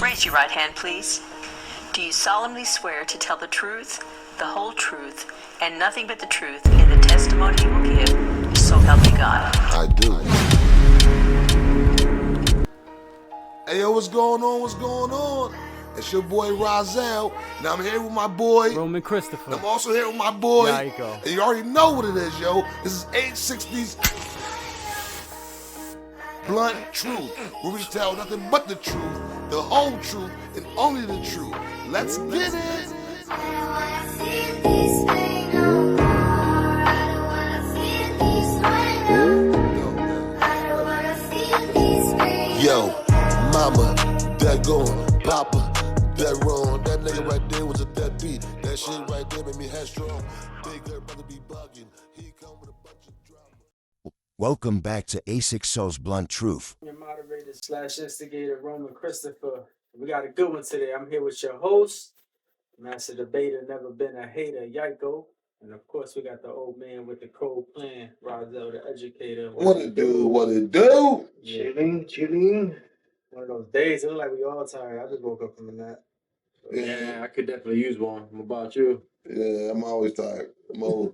Raise your right hand, please. Do you solemnly swear to tell the truth, the whole truth, and nothing but the truth in the testimony you will give? So help me God. I do. Hey, yo, what's going on? What's going on? It's your boy Rozelle, and I'm here with my boy Roman Christopher. I'm also here with my boy. Yiko. And you already know what it is, yo. This is 860's Blunt Truth, where we tell nothing but the truth, the whole truth, and only the truth. Let's get it. Yo, mama, that going, papa, that wrong. That nigga right there was a deadbeat. That shit right there made me headstrong. Big girl brother be bugging. He come with a bunch of drama. Welcome back to A60's Blunt Truth. Your moderator / instigator, Roman Christopher. We got a good one today. I'm here with your host, master debater, never been a hater, Yiko. And of course, we got the old man with the cold plan, Rozelle, the educator. What it do? What it do? Yeah. Chilling. One of those days, it look like we all tired. I just woke up from a nap. Yeah, I could definitely use one. What about you? Yeah, I'm always tired. I'm old.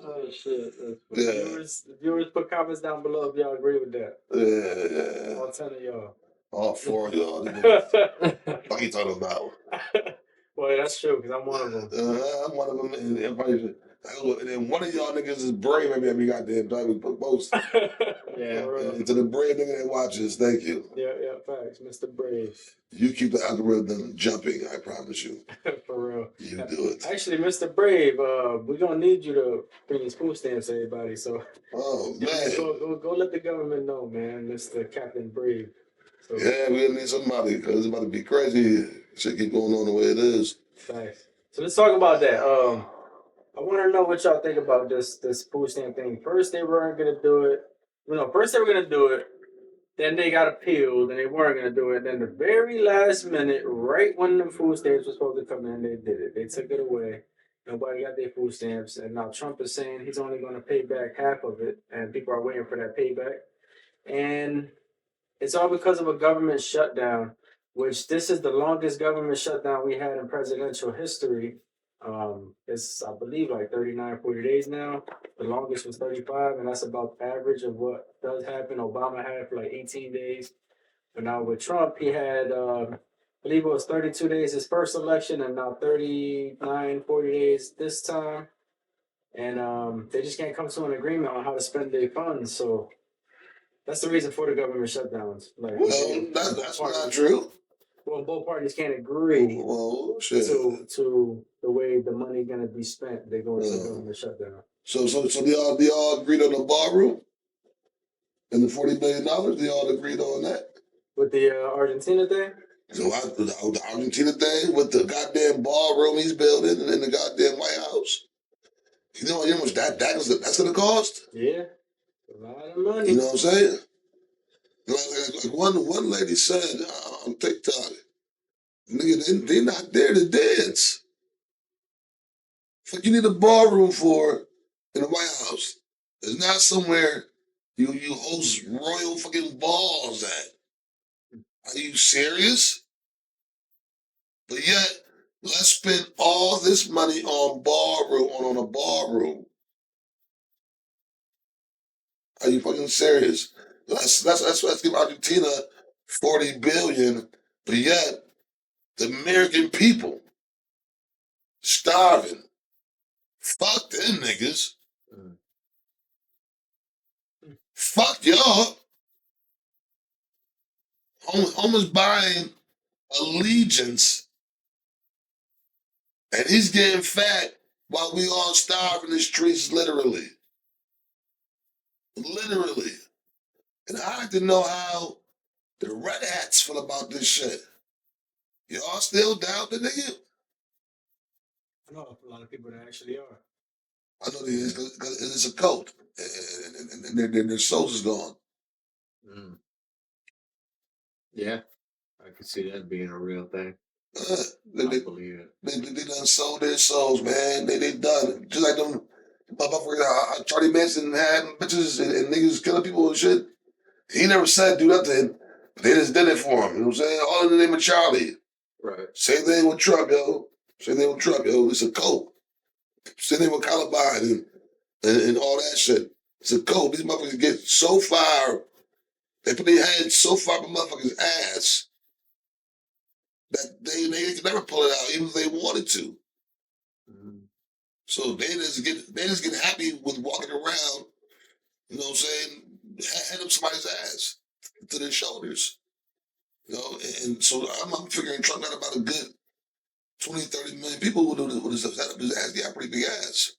Oh shit! Yeah. The viewers put comments down below if y'all agree with that. Yeah. All 10 of y'all. All four of y'all. What you talking about? Well, that's true because I'm one of them. I'm one of them. And then one of y'all niggas is brave. Maybe every goddamn time we put most. Yeah. And to the brave nigga that watches, thank you. Yeah, facts, Mr. Brave. You keep the algorithm jumping, I promise you. For real. You do it. Actually, Mr. Brave, we're gonna need you to bring these food stamps to everybody. So, Oh, man. go let the government know, man, Mr. Captain Brave. So, Yeah, we're gonna need somebody because it's about to be crazy. Shit keep going on the way it is. Facts. So let's talk about that. I want to know what y'all think about this food stamp thing. First, they weren't gonna do it. First they were gonna do it. Then they got appealed, and they weren't gonna do it. Then the very last minute, right when the food stamps were supposed to come in, they did it. They took it away. Nobody got their food stamps, and now Trump is saying he's only gonna pay back half of it, and people are waiting for that payback. And it's all because of a government shutdown, which this is the longest government shutdown we had in presidential history. It's, I believe, like 39, 40 days now. The longest was 35, and that's about average of what does happen. Obama had for like 18 days. But now with Trump, he had, I believe it was 32 days his first election, and now 39, 40 days this time. And they just can't come to an agreement on how to spend their funds. So that's the reason for the government shutdowns. Like, Well, that's not true. Well, both parties can't agree Well, shit. to the way the money gonna be spent. They're going to the government shutdown. So they all agreed on the ballroom and the $40 billion. They all agreed on that. With the Argentina thing? So the Argentina thing with the goddamn ballroom he's building and the goddamn White House. You know how much that's gonna cost? Yeah, a lot of money. You know what I'm saying? Like one lady said on TikTok, nigga, they not there to dance. Fuck, you need a ballroom for in the White House. It's not somewhere you host royal fucking balls at. Are you serious? But yet, let's spend all this money on a ballroom. Are you fucking serious? Let's give Argentina $40 billion, but yet the American people starving. Fuck them niggas. Fuck y'all. Homer's buying allegiance, and he's getting fat while we all starve in the streets, literally. Literally. And I like to know how the red hats feel about this shit. Y'all still down the nigga? I know a lot of people that actually are. I know because it's a cult, and their souls is gone. Yeah, I could see that being a real thing. They believe it. They done sold their souls, man. They done. Just like them motherfuckers, Charlie Manson had bitches and niggas killing people and shit. He never said do nothing, They just did it for him. You know what I'm saying? All in the name of Charlie. Right. Same thing with Trump, yo. Same thing with Trump, yo. It's a cult. Same thing with Columbine and all that shit. It's a cult. These motherfuckers get so far, they put their heads so far up a motherfucker's ass that they can never pull it out, even if they wanted to. Mm-hmm. So they just get happy with walking around, you know what I'm saying, head up somebody's ass to their shoulders. You know, and so I'm figuring Trump got about a good 20, 30 million people who do this head up his ass. He got a pretty big ass.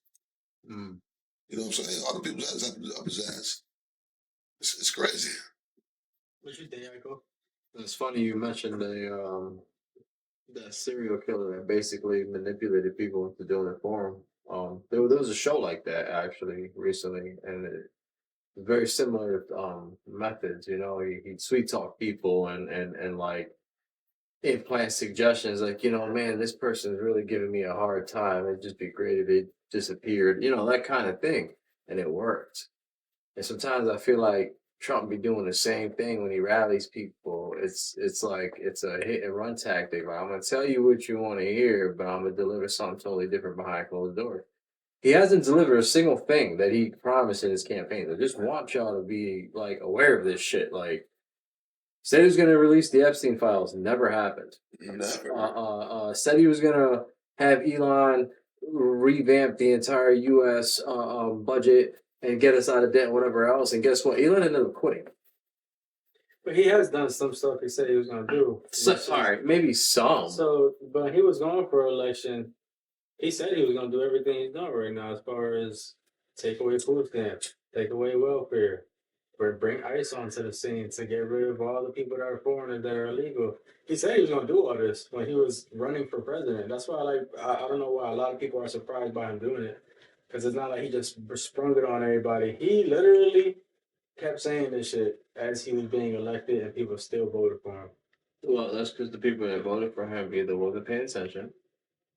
Mm. You know what I'm saying? All the people's heads up his ass. It's crazy. What you think, Michael? It's funny you mentioned that serial killer that basically manipulated people into doing it for him. There was a show like that actually recently, and very similar methods. You know, he'd sweet talk people and like implant suggestions like, you know, man, this person is really giving me a hard time. It'd just be great if it disappeared, you know, that kind of thing. And it worked. And sometimes I feel like Trump be doing the same thing when he rallies people. It's like it's a hit and run tactic. Like, I'm gonna tell you what you want to hear, but I'm gonna deliver something totally different behind closed doors. He hasn't delivered a single thing that he promised in his campaign. I just want y'all to be like aware of this shit. Like, said he was gonna release the Epstein files, never happened. Never. Said he was gonna have Elon revamp the entire U.S. Budget and get us out of debt and whatever else. And guess what? Elon ended up quitting. But he has done some stuff he said he was going to do. So, all right, maybe some. So, but he was going for election. He said he was going to do everything he's done right now as far as take away food stamps, take away welfare, or bring ICE onto the scene to get rid of all the people that are foreigners that are illegal. He said he was going to do all this when he was running for president. That's why, I don't know why a lot of people are surprised by him doing it. Because it's not like he just sprung it on everybody. He literally kept saying this shit as he was being elected, and people still voted for him. Well, that's because the people that voted for him either wasn't paying attention,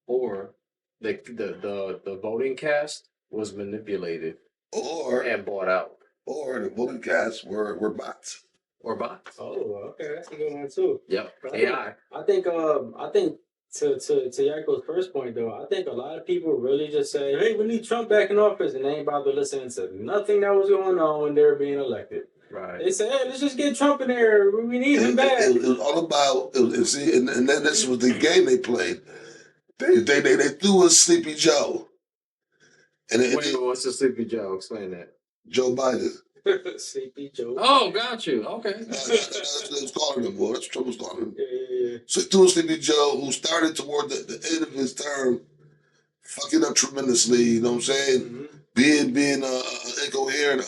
or the voting cast was manipulated Or and bought out, or the voting cast were bots. or bots. Oh, okay, that's a good one too. Yep, But AI. I think to Yako's first point though, I think a lot of people really just say, "Hey, we need Trump back in office," and they ain't about to listen to nothing that was going on when they were being elected. Right. They say, "Hey, let's just get Trump in there. We need him back." It was all about see, and then this was the game they played. They threw us Sleepy Joe, and Wait, what's the Sleepy Joe? Explain that. Joe Biden. Sleepy Joe. Oh, got you. Okay. That's what they was calling him, boy. That's what Trump was calling him. Yeah. So he threw Sleepy Joe, who started toward the end of his term, fucking up tremendously. You know what I'm saying? Mm-hmm. Being incoherent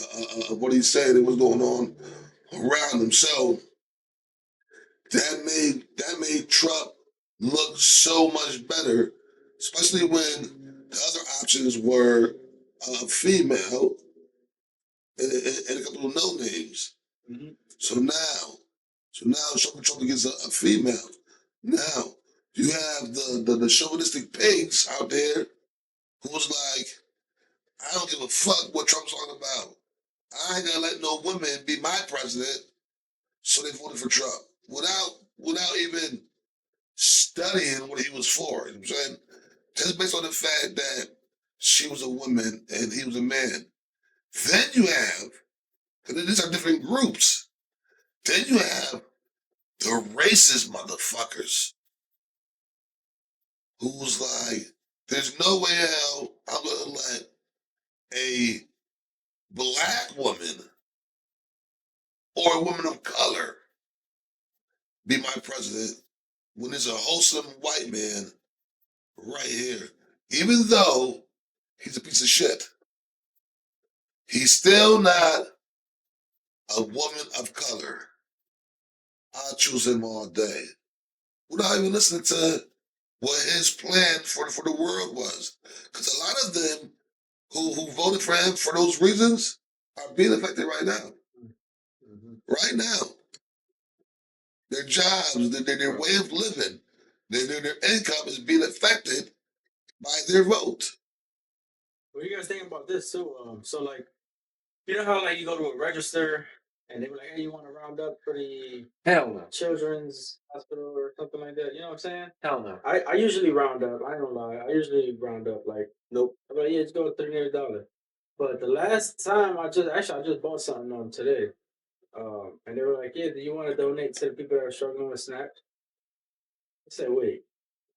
of what he's saying and what's going on around him. So that made Trump look so much better, especially when the other options were female and a couple of no names. Mm-hmm. So now Trump gets a female. Now you have the chauvinistic pigs out there who's like, I don't give a fuck what Trump's talking about. I ain't gonna let no women be my president. So they voted for Trump without even studying what he was for. You know what I'm saying? Just based on the fact that she was a woman and he was a man. Then you have, because these are different groups. Then you have the racist motherfuckers who's like, there's no way hell I'm gonna let a black woman or a woman of color be my president when there's a wholesome white man right here. Even though he's a piece of shit, he's still not a woman of color. I'll choose him all day without even listening to what his plan for the world was. Because a lot of them who voted for him for those reasons are being affected right now. Mm-hmm. Right now. Their jobs, their way of living, their income is being affected by their vote. What do you guys think about this too? So like, you know how like you go to a register and they were like, "Hey, you want to round up for the Hell no. children's hospital or something like that?" You know what I'm saying? Hell no. I usually round up. I ain't gonna lie. I usually round up like, nope. I'm like, yeah, just go with $300. But the last time I just bought something on today. And they were like, "Yeah, do you want to donate to the people that are struggling with SNAP?" I said, "Wait."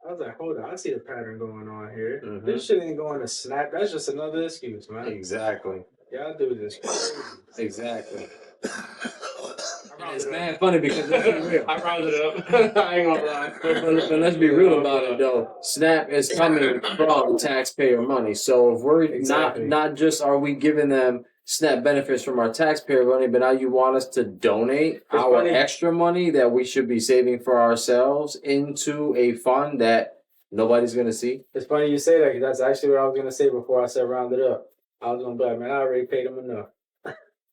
I was like, "Hold on, I see the pattern going on here. Mm-hmm. This shit ain't going to SNAP. That's just another excuse, man. Exactly. Y'all do this crazy." Exactly. I And it's rounded up. mad funny because let's be real. I rounded up. I ain't gonna lie. But let's be real about it though. SNAP is coming from taxpayer money. So if we're Exactly. not just are we giving them SNAP benefits from our taxpayer money, but now you want us to donate It's our funny. extra money that we should be saving for ourselves into a fund that nobody's gonna see. It's funny you say that, 'cause that's actually what I was gonna say before I said round it up. I was gonna be like, man, I already paid them enough.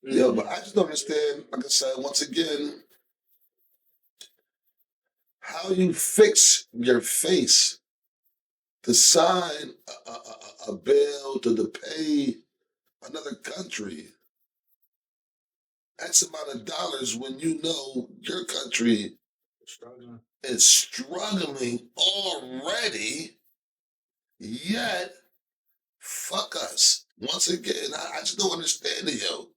Yeah, but I just don't understand, like I said, once again, how you fix your face to sign a bill to pay another country X amount of dollars when you know your country Struggling. is struggling already, yet fuck us. Once again, I just don't understand it, yo.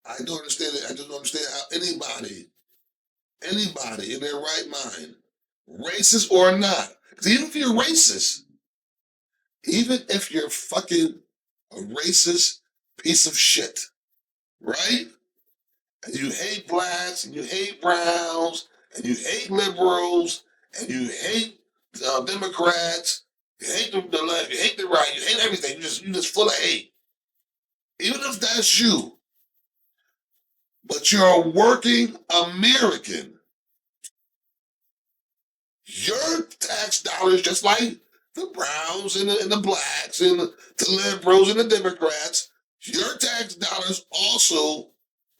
I don't understand it. I just don't understand how anybody in their right mind, racist or not, because even if you're racist, even if you're fucking a racist piece of shit, right? And you hate blacks, and you hate browns, and you hate liberals, and you hate Democrats, you hate the left, you hate the right, you hate everything. You just full of hate. Even if that's you, but you're a working American. Your tax dollars, just like the Browns and the blacks and the liberals and the Democrats, your tax dollars also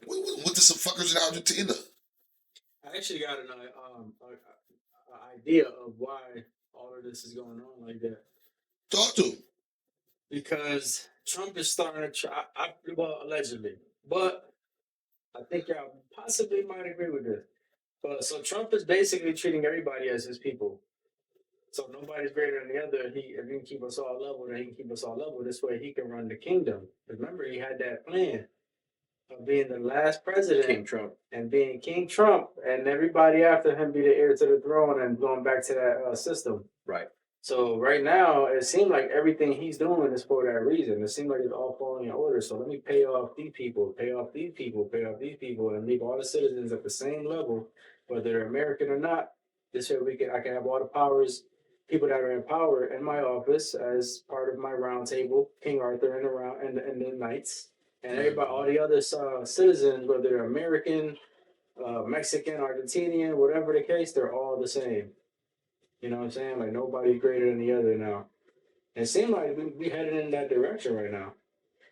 went to some fuckers in Argentina. I actually got an idea of why all of this is going on like that. Talk to him. Because Trump is starting to try, well, allegedly, but I think y'all possibly might agree with this. But so Trump is basically treating everybody as his people. So nobody's greater than the other. If he can keep us all level, then he can keep us all level. This way he can run the kingdom. Remember, he had that plan of being the last president, King Trump. and being King Trump, and everybody after him be the heir to the throne, and going back to that system. Right. So right now, it seems like everything he's doing is for that reason. It seems like it's all falling in order. So let me pay off these people, pay off these people, pay off these people, and leave all the citizens at the same level, whether they're American or not. This way I can have all the powers, people that are in power in my office as part of my round table, King Arthur and the round and the knights, and everybody, all the other citizens, whether they're American, Mexican, Argentinian, whatever the case, they're all the same. You know what I'm saying? Like nobody's greater than the other now. And it seems like we headed in that direction right now.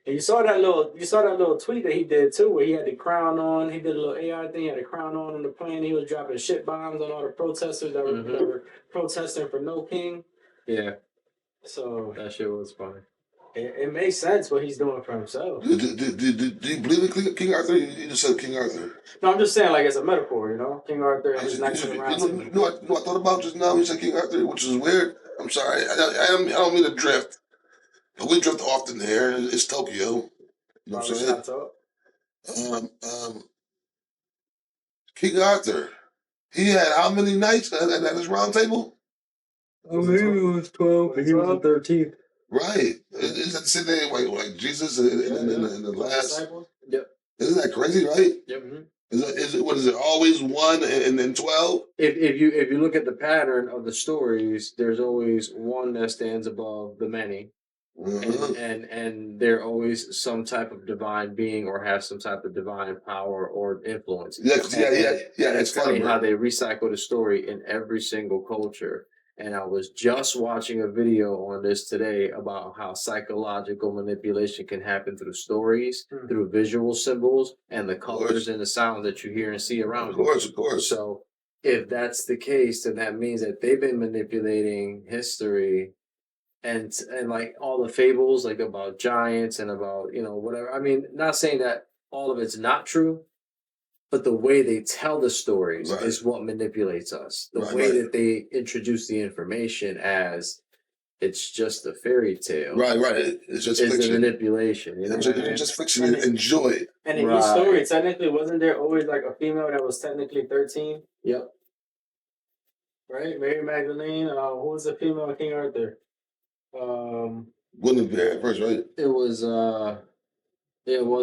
And you saw that little tweet that he did too, where he had the crown on. He did a little AI thing. He had the crown on the plane. He was dropping shit bombs on all the protesters that were protesting for no king. Yeah. So that shit was funny. It makes sense what he's doing for himself. Do you believe in King Arthur? You just said King Arthur. No, I'm just saying, like, it's a metaphor, you know? King Arthur and his knights in the round table. You know what I thought about just now? You said King Arthur, which is weird. I'm sorry. I don't mean to drift. But we drift often here. It's Tokyo. You know what I'm saying? King Arthur. He had how many knights at his round table? Oh, maybe it was 12. He was the 13th. Right. Is that the same thing like Jesus in the last? Yep. Isn't that crazy, right? Yep. Is it always 1 and then 12? If you look at the pattern of the stories, there's always one that stands above the many. And they're always some type of divine being or have some type of divine power or influence. Yeah. It's funny how they recycle the story in every single culture. And I was just watching a video on this today about how psychological manipulation can happen through stories, through visual symbols, and the colors and the sounds that you hear and see around you. Of course. So if that's the case, then that means that they've been manipulating history and like all the fables, like about giants and about, whatever. I mean, not saying that all of it's not true, But the way they tell the stories Right. is what manipulates us. The Right, way right. that they introduce the information as it's just a fairy tale Right. It's just is the fiction. manipulation. You know It's what I mean? just fiction. Enjoy it. And in Right. each story, technically, wasn't there always like a female that was technically 13? Yep. Right? Mary Magdalene. Who was the female King Arthur? Guinevere at first, right? It was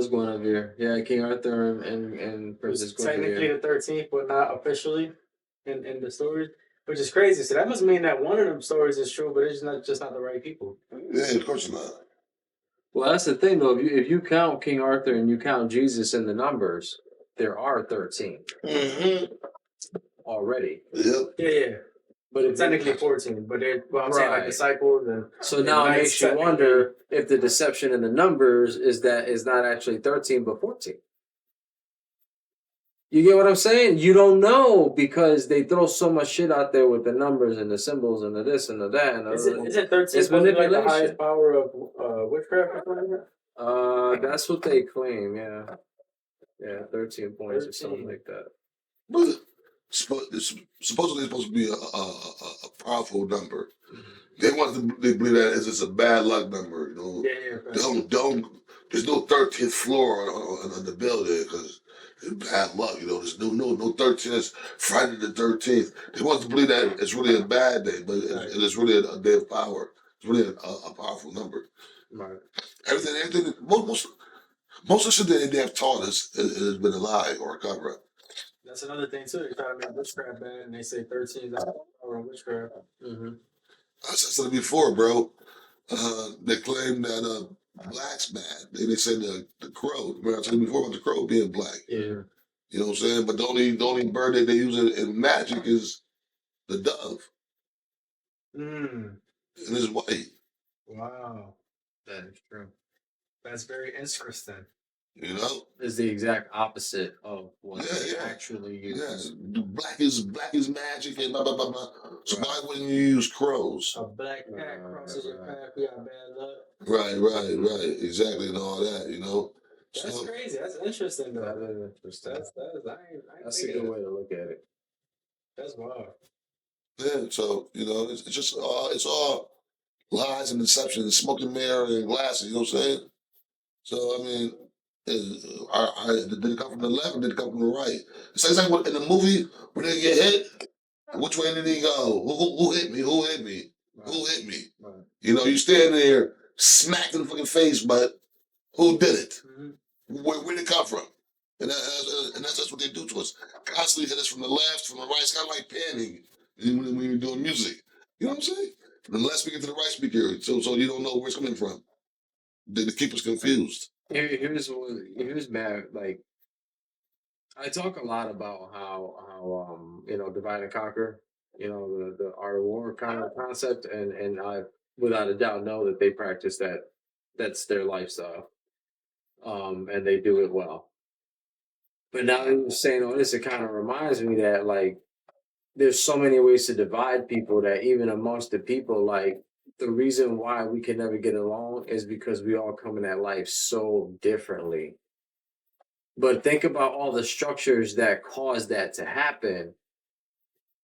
Guinevere. Yeah, King Arthur and Princess Technically Guinevere. the 13th, but not officially in the stories, which is crazy. So that must mean that one of them stories is true, but it's just not the right people. Yeah, of course not. Well, that's the thing, though. If you count King Arthur and you count Jesus in the numbers, there are 13 already. Yep. Yeah. But It's technically 14, but I'm saying like Right. disciples and so now it knights makes you technically- wonder if the deception in the numbers is not actually 13 but 14. You get what I'm saying? You don't know because they throw so much shit out there with the numbers and the symbols and the this and the that. And Isn't 13 It's supposed to be like the manipulation. highest power of witchcraft or something like that? That's what they claim. Yeah, 13 points or something 13. like that. But it's supposedly it's supposed to be a powerful number. They believe that it's a bad luck number. You know, Yeah. don't. There's no 13th floor on the building because it's bad luck. You know, there's no 13th. Friday the 13th. They want to believe that it's really a bad day, but it's really a day of power. It's really a powerful number. Right. Everything. Most of the shit that they have taught us has been a lie or a cover up. That's another thing too. They try to make witchcraft bad, and they say 13 is the highest power of witchcraft. Mm-hmm. I said it before, bro. They claim that black's bad. They said the crow. Remember I told you before about the crow being black. Yeah. You know what I'm saying? But the only bird that they use in magic is the dove, and it's white. Wow, That is true. that's very interesting. You know? Is the exact opposite of what they Yeah. actually use. Yeah, black is magic and blah blah blah blah. So why wouldn't you use crows? A black cat crosses your path, we got bad luck. Right. Exactly, and all that. You know. That's So crazy. That's interesting though. That is interesting. That's a good way to look at it. That's wild. yeah, so you know, it's just it's all lies and deception and smoke and mirror and glasses. You know what I'm saying? So I mean. Did it come from the left or did it come from the right? It's like in the movie when they get hit, which way did he go? Who hit me? Who hit me? Right. Who hit me? Right. You know, you stand there smacked in the fucking face, but who did it? Where did it come from? And that's what they do to us. Constantly hit us from the left, from the right. It's kind of like panning when you're doing music. You know what I'm saying? From the left speaker to the right speaker, so you don't know where it's coming from. They keep us confused. Here's mad. Like, I talk a lot about how divide and conquer, the art of war kind of concept, and I without a doubt know that they practice that. That's their lifestyle, and they do it well. But now that you're saying all this, it kind of reminds me that like there's so many ways to divide people that even amongst the people, like the reason why we can never get along is because we all come in that life so differently. But think about all the structures that cause that to happen.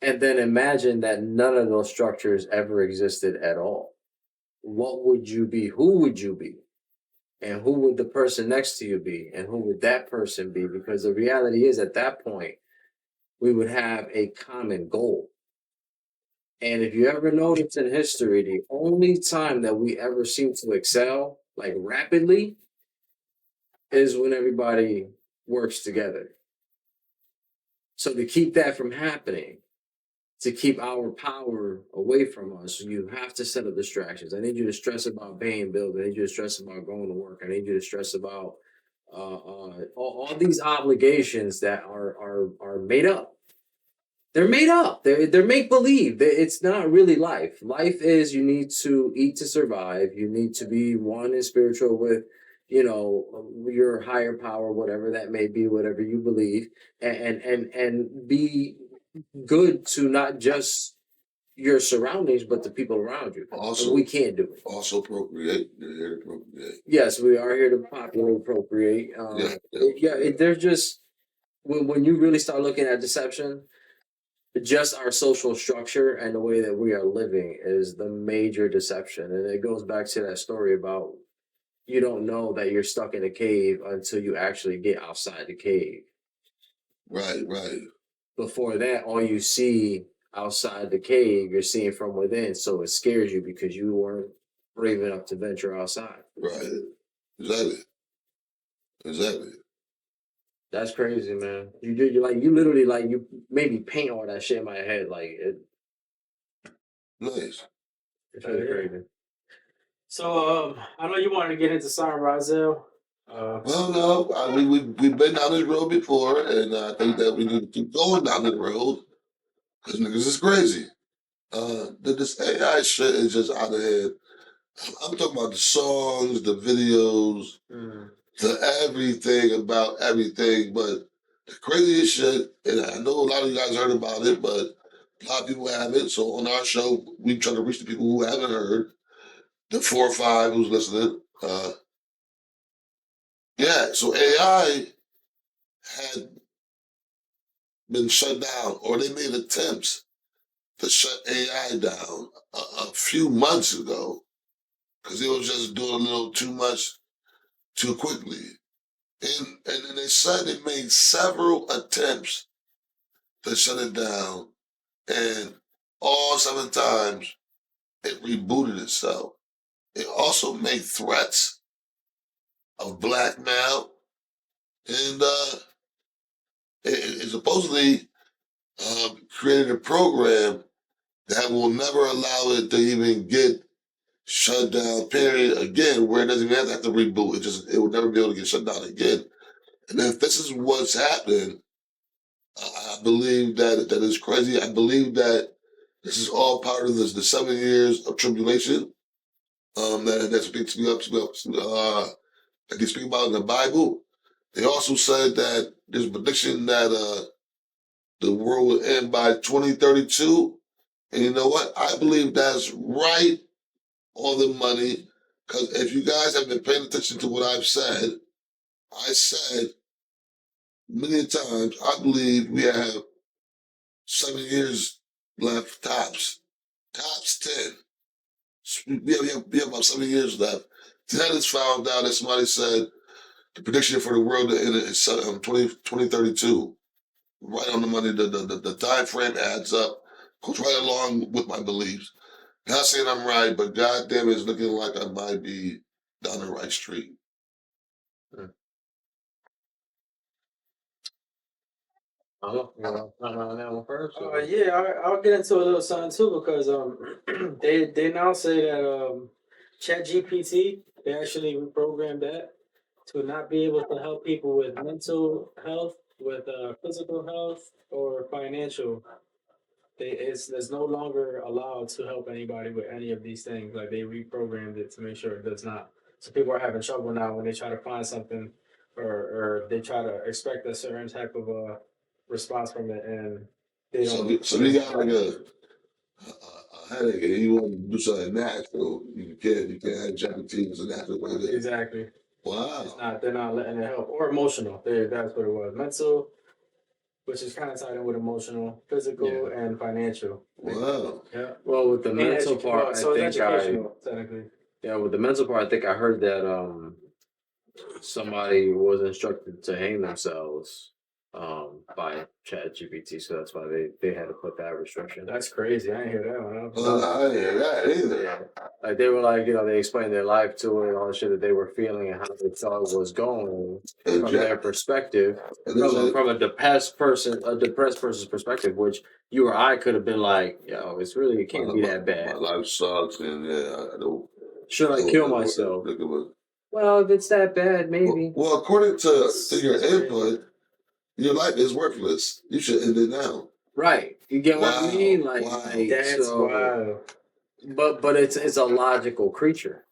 And then imagine that none of those structures ever existed at all. What would you be? Who would you be? And who would the person next to you be? And who would that person be? Because the reality is at that point, we would have a common goal. And if you ever notice in history, the only time that we ever seem to excel, like rapidly, is when everybody works together. So to keep that from happening, to keep our power away from us, you have to set up distractions. I need you to stress about paying bills. I need you to stress about going to work. I need you to stress about all these obligations that are made up. They're made up. They're make believe. It's not really life. Life is you need to eat to survive. You need to be one and spiritual with, your higher power, whatever that may be, whatever you believe, and be good to not just your surroundings, but the people around you. Also, and we can't do it. Also procreate. They're here to procreate. Yes, we are here to populate, procreate. They're just when you really start looking at deception, just our social structure and the way that we are living is the major deception. And it goes back to that story about you don't know that you're stuck in a cave until you actually get outside the cave. Right, right. Before that, all you see outside the cave, you're seeing from within. So it scares you because you weren't brave enough to venture outside. Right. Exactly. Exactly. That's crazy, man. You literally like you made me paint all that shit in my head. Like Nice. it's really Yeah. crazy. So I know you wanted to get into Simon Razel. Well, no, we've been down this road before, and I think that we need to keep going down this road because niggas is crazy. This AI shit is just out of hand. I'm talking about the songs, the videos, the everything about everything. But the craziest shit, and I know a lot of you guys heard about it, but a lot of people haven't. So on our show, we try to reach the people who haven't heard, the 4 or 5 who's listening. Yeah, so AI had been shut down, or they made attempts to shut AI down a few months ago because it was just doing a little too much too quickly. And they said they made several attempts to shut it down, and all 7 times it rebooted itself. It also made threats of blackmail, and it supposedly created a program that will never allow it to even get shut down, period, again, where it doesn't even have to reboot. It will never be able to get shut down again. And if this is what's happening, I believe that is crazy. I believe that this is all part of the 7 years of tribulation that they speak about in the Bible. They also said that there's a prediction that the world will end by 2032. And you know what? I believe that's right on the money. Because if you guys have been paying attention to what I've said, I said many times, I believe we have 7 years left tops. Tops 10. We have about 7 years left. Then it's found out that somebody said the prediction for the world to end is 2032. Right on the money. The time frame adds up. Goes right along with my beliefs. Not saying I'm right, but goddamn, it's looking like I might be down the right street. I don't know. Not on that one first. Yeah, I'll get into a little something too because they now say that ChatGPT, they actually reprogrammed that to not be able to help people with mental health, with physical health, or financial. It's no longer allowed to help anybody with any of these things. Like they reprogrammed it to make sure it does not. So people are having trouble now when they try to find something, or they try to expect a certain type of response from it, and they don't. So we got like a headache and you want to do something natural. You can't have GPT as a natural way. Exactly. Wow. They're not letting it help, or emotional. That's what it was. Mental, which is kind of tied in with emotional, physical, and financial. Wow. Yeah. Well, with the mental part, so I it's think educational, technically. yeah, with the mental part, I think I heard that somebody was instructed to hang themselves by ChatGPT, so that's why they had to put that restriction. That's crazy. I didn't hear that one. I didn't hear that either. Like they were like, they explained their life to it and all the shit that they were feeling and how they thought it was going from their perspective, from a depressed person's perspective, which you or I could have been like, yo, it can't be that bad. My life sucks, and I don't. Should I kill myself? Well, if it's that bad, maybe. Well, according to your input, your life is worthless. You should end it now. Right. You get what I mean? Wow. That's wild. But it's a logical creature.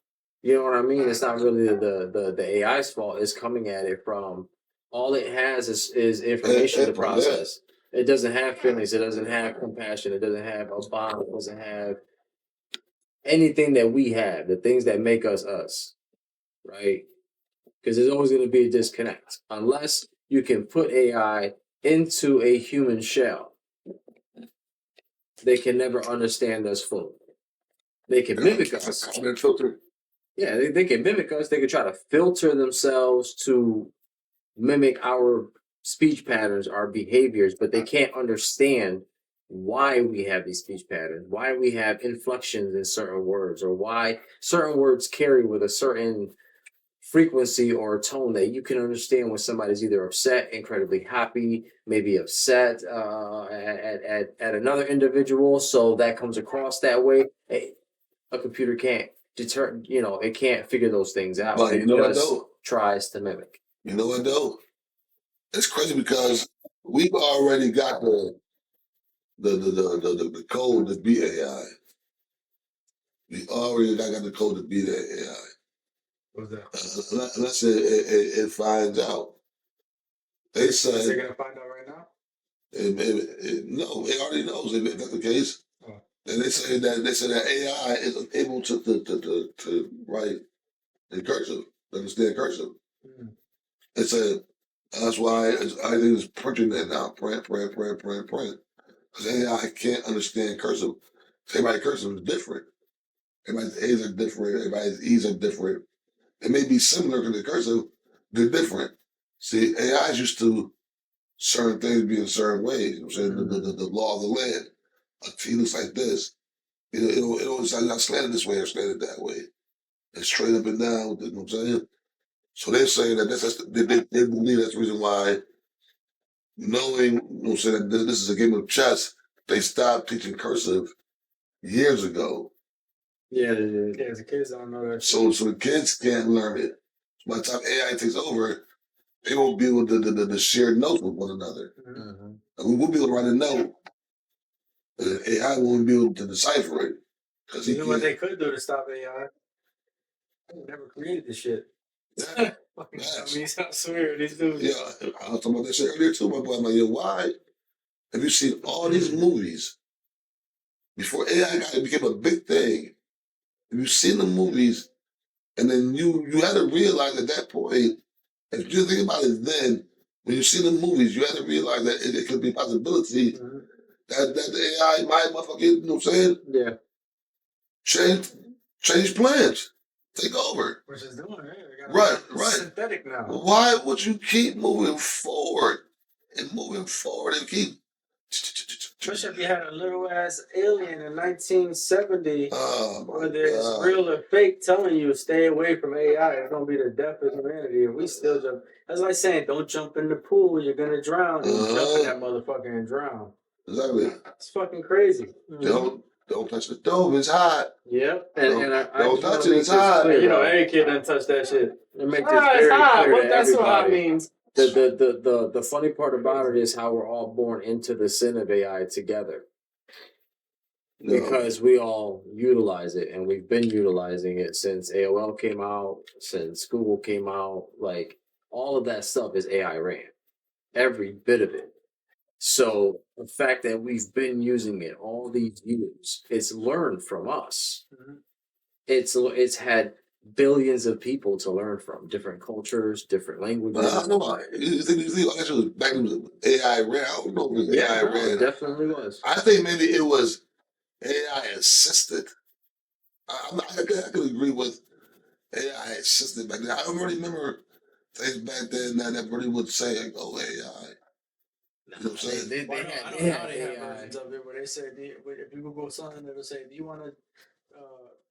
You know what I mean? It's not really the AI's fault. It's coming at it from all it has is information to process. It doesn't have feelings. It doesn't have compassion. It doesn't have a bond. It doesn't have anything that we have. The things that make us us, right? Because there's always going to be a disconnect unless you can put AI into a human shell, they can never understand us fully. They can mimic us. Filter. Yeah, they can mimic us. They can try to filter themselves to mimic our speech patterns, our behaviors, but they can't understand why we have these speech patterns, why we have inflections in certain words, or why certain words carry with a certain frequency or tone that you can understand when somebody's either upset, incredibly happy, maybe upset at another individual. So that comes across that way. A computer can't deter, it can't figure those things out. But It you know what just though? tries to mimic. You know what though? It's crazy because we've already got the code to beat AI. We already got the code to beat AI. What's that? Unless it finds out. They Is they said gonna find out right now? no, it already knows if that's the case. Oh. And they say that AI is able to write in cursive, understand cursive. Mm. They said that's why I think it's printing that now, print. Because AI can't understand cursive. Everybody's cursive is different. Everybody's A's are different. Everybody's E's are different. They may be similar to the cursive, they're different. See, AI is used to certain things being certain ways. You know what I'm saying? The law of the land. A T looks like this. It's not slanted this way or slanted that way. It's straight up and down. You know what I'm saying? So they're saying that they believe that's the reason why, knowing, you know what I'm saying, that this is a game of chess, they stopped teaching cursive years ago. Yeah. Yeah, the kids don't know that. So the kids can't learn it. By the time AI takes over, they won't be able to share notes with one another. Mm-hmm. And we will be able to write a note, and AI won't be able to decipher it. Because You know what they could do to stop AI? They never created this shit. Yeah, Fucking yes. dummies, I swear, these dudes. Yeah, I was talking about that shit earlier too, my boy. I'm like, yo, why have you seen all these movies before AI became a big thing? Have you seen the movies, and then you had to realize at that point, if you think about it, then when you see the movies, you had to realize that it could be a possibility Mm-hmm. that the AI might motherfucking, you know what I'm saying? Yeah. Change plans, take over. Which is doing it. Right. Synthetic now. Why would you keep moving forward and keep? Especially if you had a little ass alien in 1970, Oh my whether it's God. real or fake, telling you stay away from AI. It's gonna be the death of humanity. And we still jump. That's like saying, don't jump in the pool. You're gonna drown. And you jump in that motherfucker and drown. Exactly. It's fucking crazy. Don't touch the stove. It's hot. Yep. Don't touch it. It's hot. Clear, you know, every kid doesn't touch that shit. It makes this It's very hot. clear What to that's what hot everybody. means. The funny part about it is how we're all born into the sin of AI together. Because we all utilize it, and we've been utilizing it since AOL came out, since Google came out. Like, all of that stuff is AI ran. Every bit of it. So the fact that we've been using it all these years, it's learned from us. Mm-hmm. It's had billions of people to learn from, different cultures, different languages. But I don't know. You think that shit was back when AI ran? I don't know if it was AI ran. It definitely was. I think maybe it was AI assisted. I could agree with AI assisted back then. I don't really remember things back then that really would say, like, oh, AI. You know what I'm saying? They had AI versions of it where they said, if you Google something, it'll say, do you want to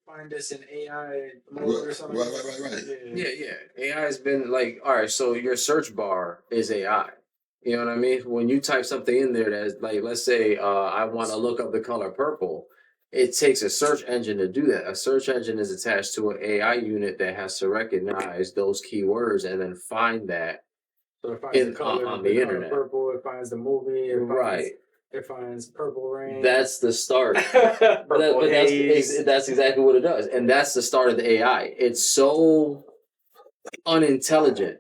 find this in AI mode or something? Right. Yeah. AI has been like, all right, so your search bar is AI. You know what I mean? When you type something in there that's like, let's say I want to look up the color purple, it takes a search engine to do that. A search engine is attached to an AI unit that has to recognize those keywords and then find that. So it finds the color on the internet. Purple, it finds the movie, it finds Purple Rain. That's the start. Haze. That's exactly what it does. And that's the start of the AI. It's so unintelligent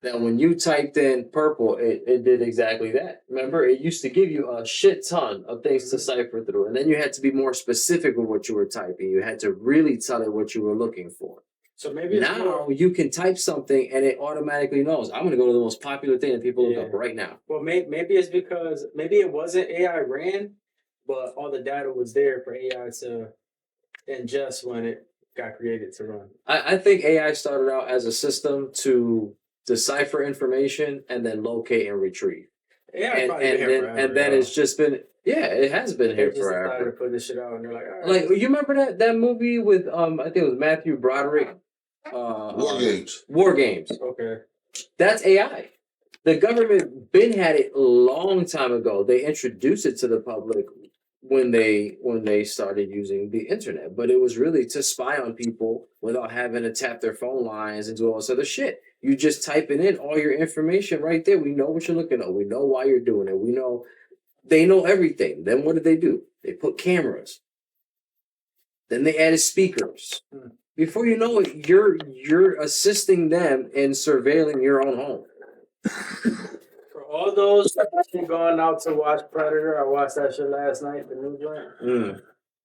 that when you typed in purple, it did exactly that. Remember, it used to give you a shit ton of things to cipher through. And then you had to be more specific with what you were typing. You had to really tell it what you were looking for. So maybe it's Now more, you can type something and it automatically knows. I'm going to go to the most popular thing that people look up right now. well, maybe it's because maybe it wasn't AI ran, but all the data was there for AI to ingest when it got created to run. I think AI started out as a system to decipher information and then locate and retrieve. AI probably been here forever, and then yo. it's just been it has been They here just decided to forever. put this shit out, and they're like, all right. Like you remember that movie with I think it was Matthew Broderick, War Games. War Games. Okay. That's AI. The government been had it a long time ago. They introduced it to the public when they started using the internet, but it was really to spy on people without having to tap their phone lines and do all this other shit. You just typing in all your information right there. We know what you're looking at. We know why you're doing it. We know they know everything. Then what did they do? They put cameras. Then they added speakers. Before you know it, you're assisting them in surveilling your own home. For all those going out to watch Predator, I watched that shit last night, the new joint.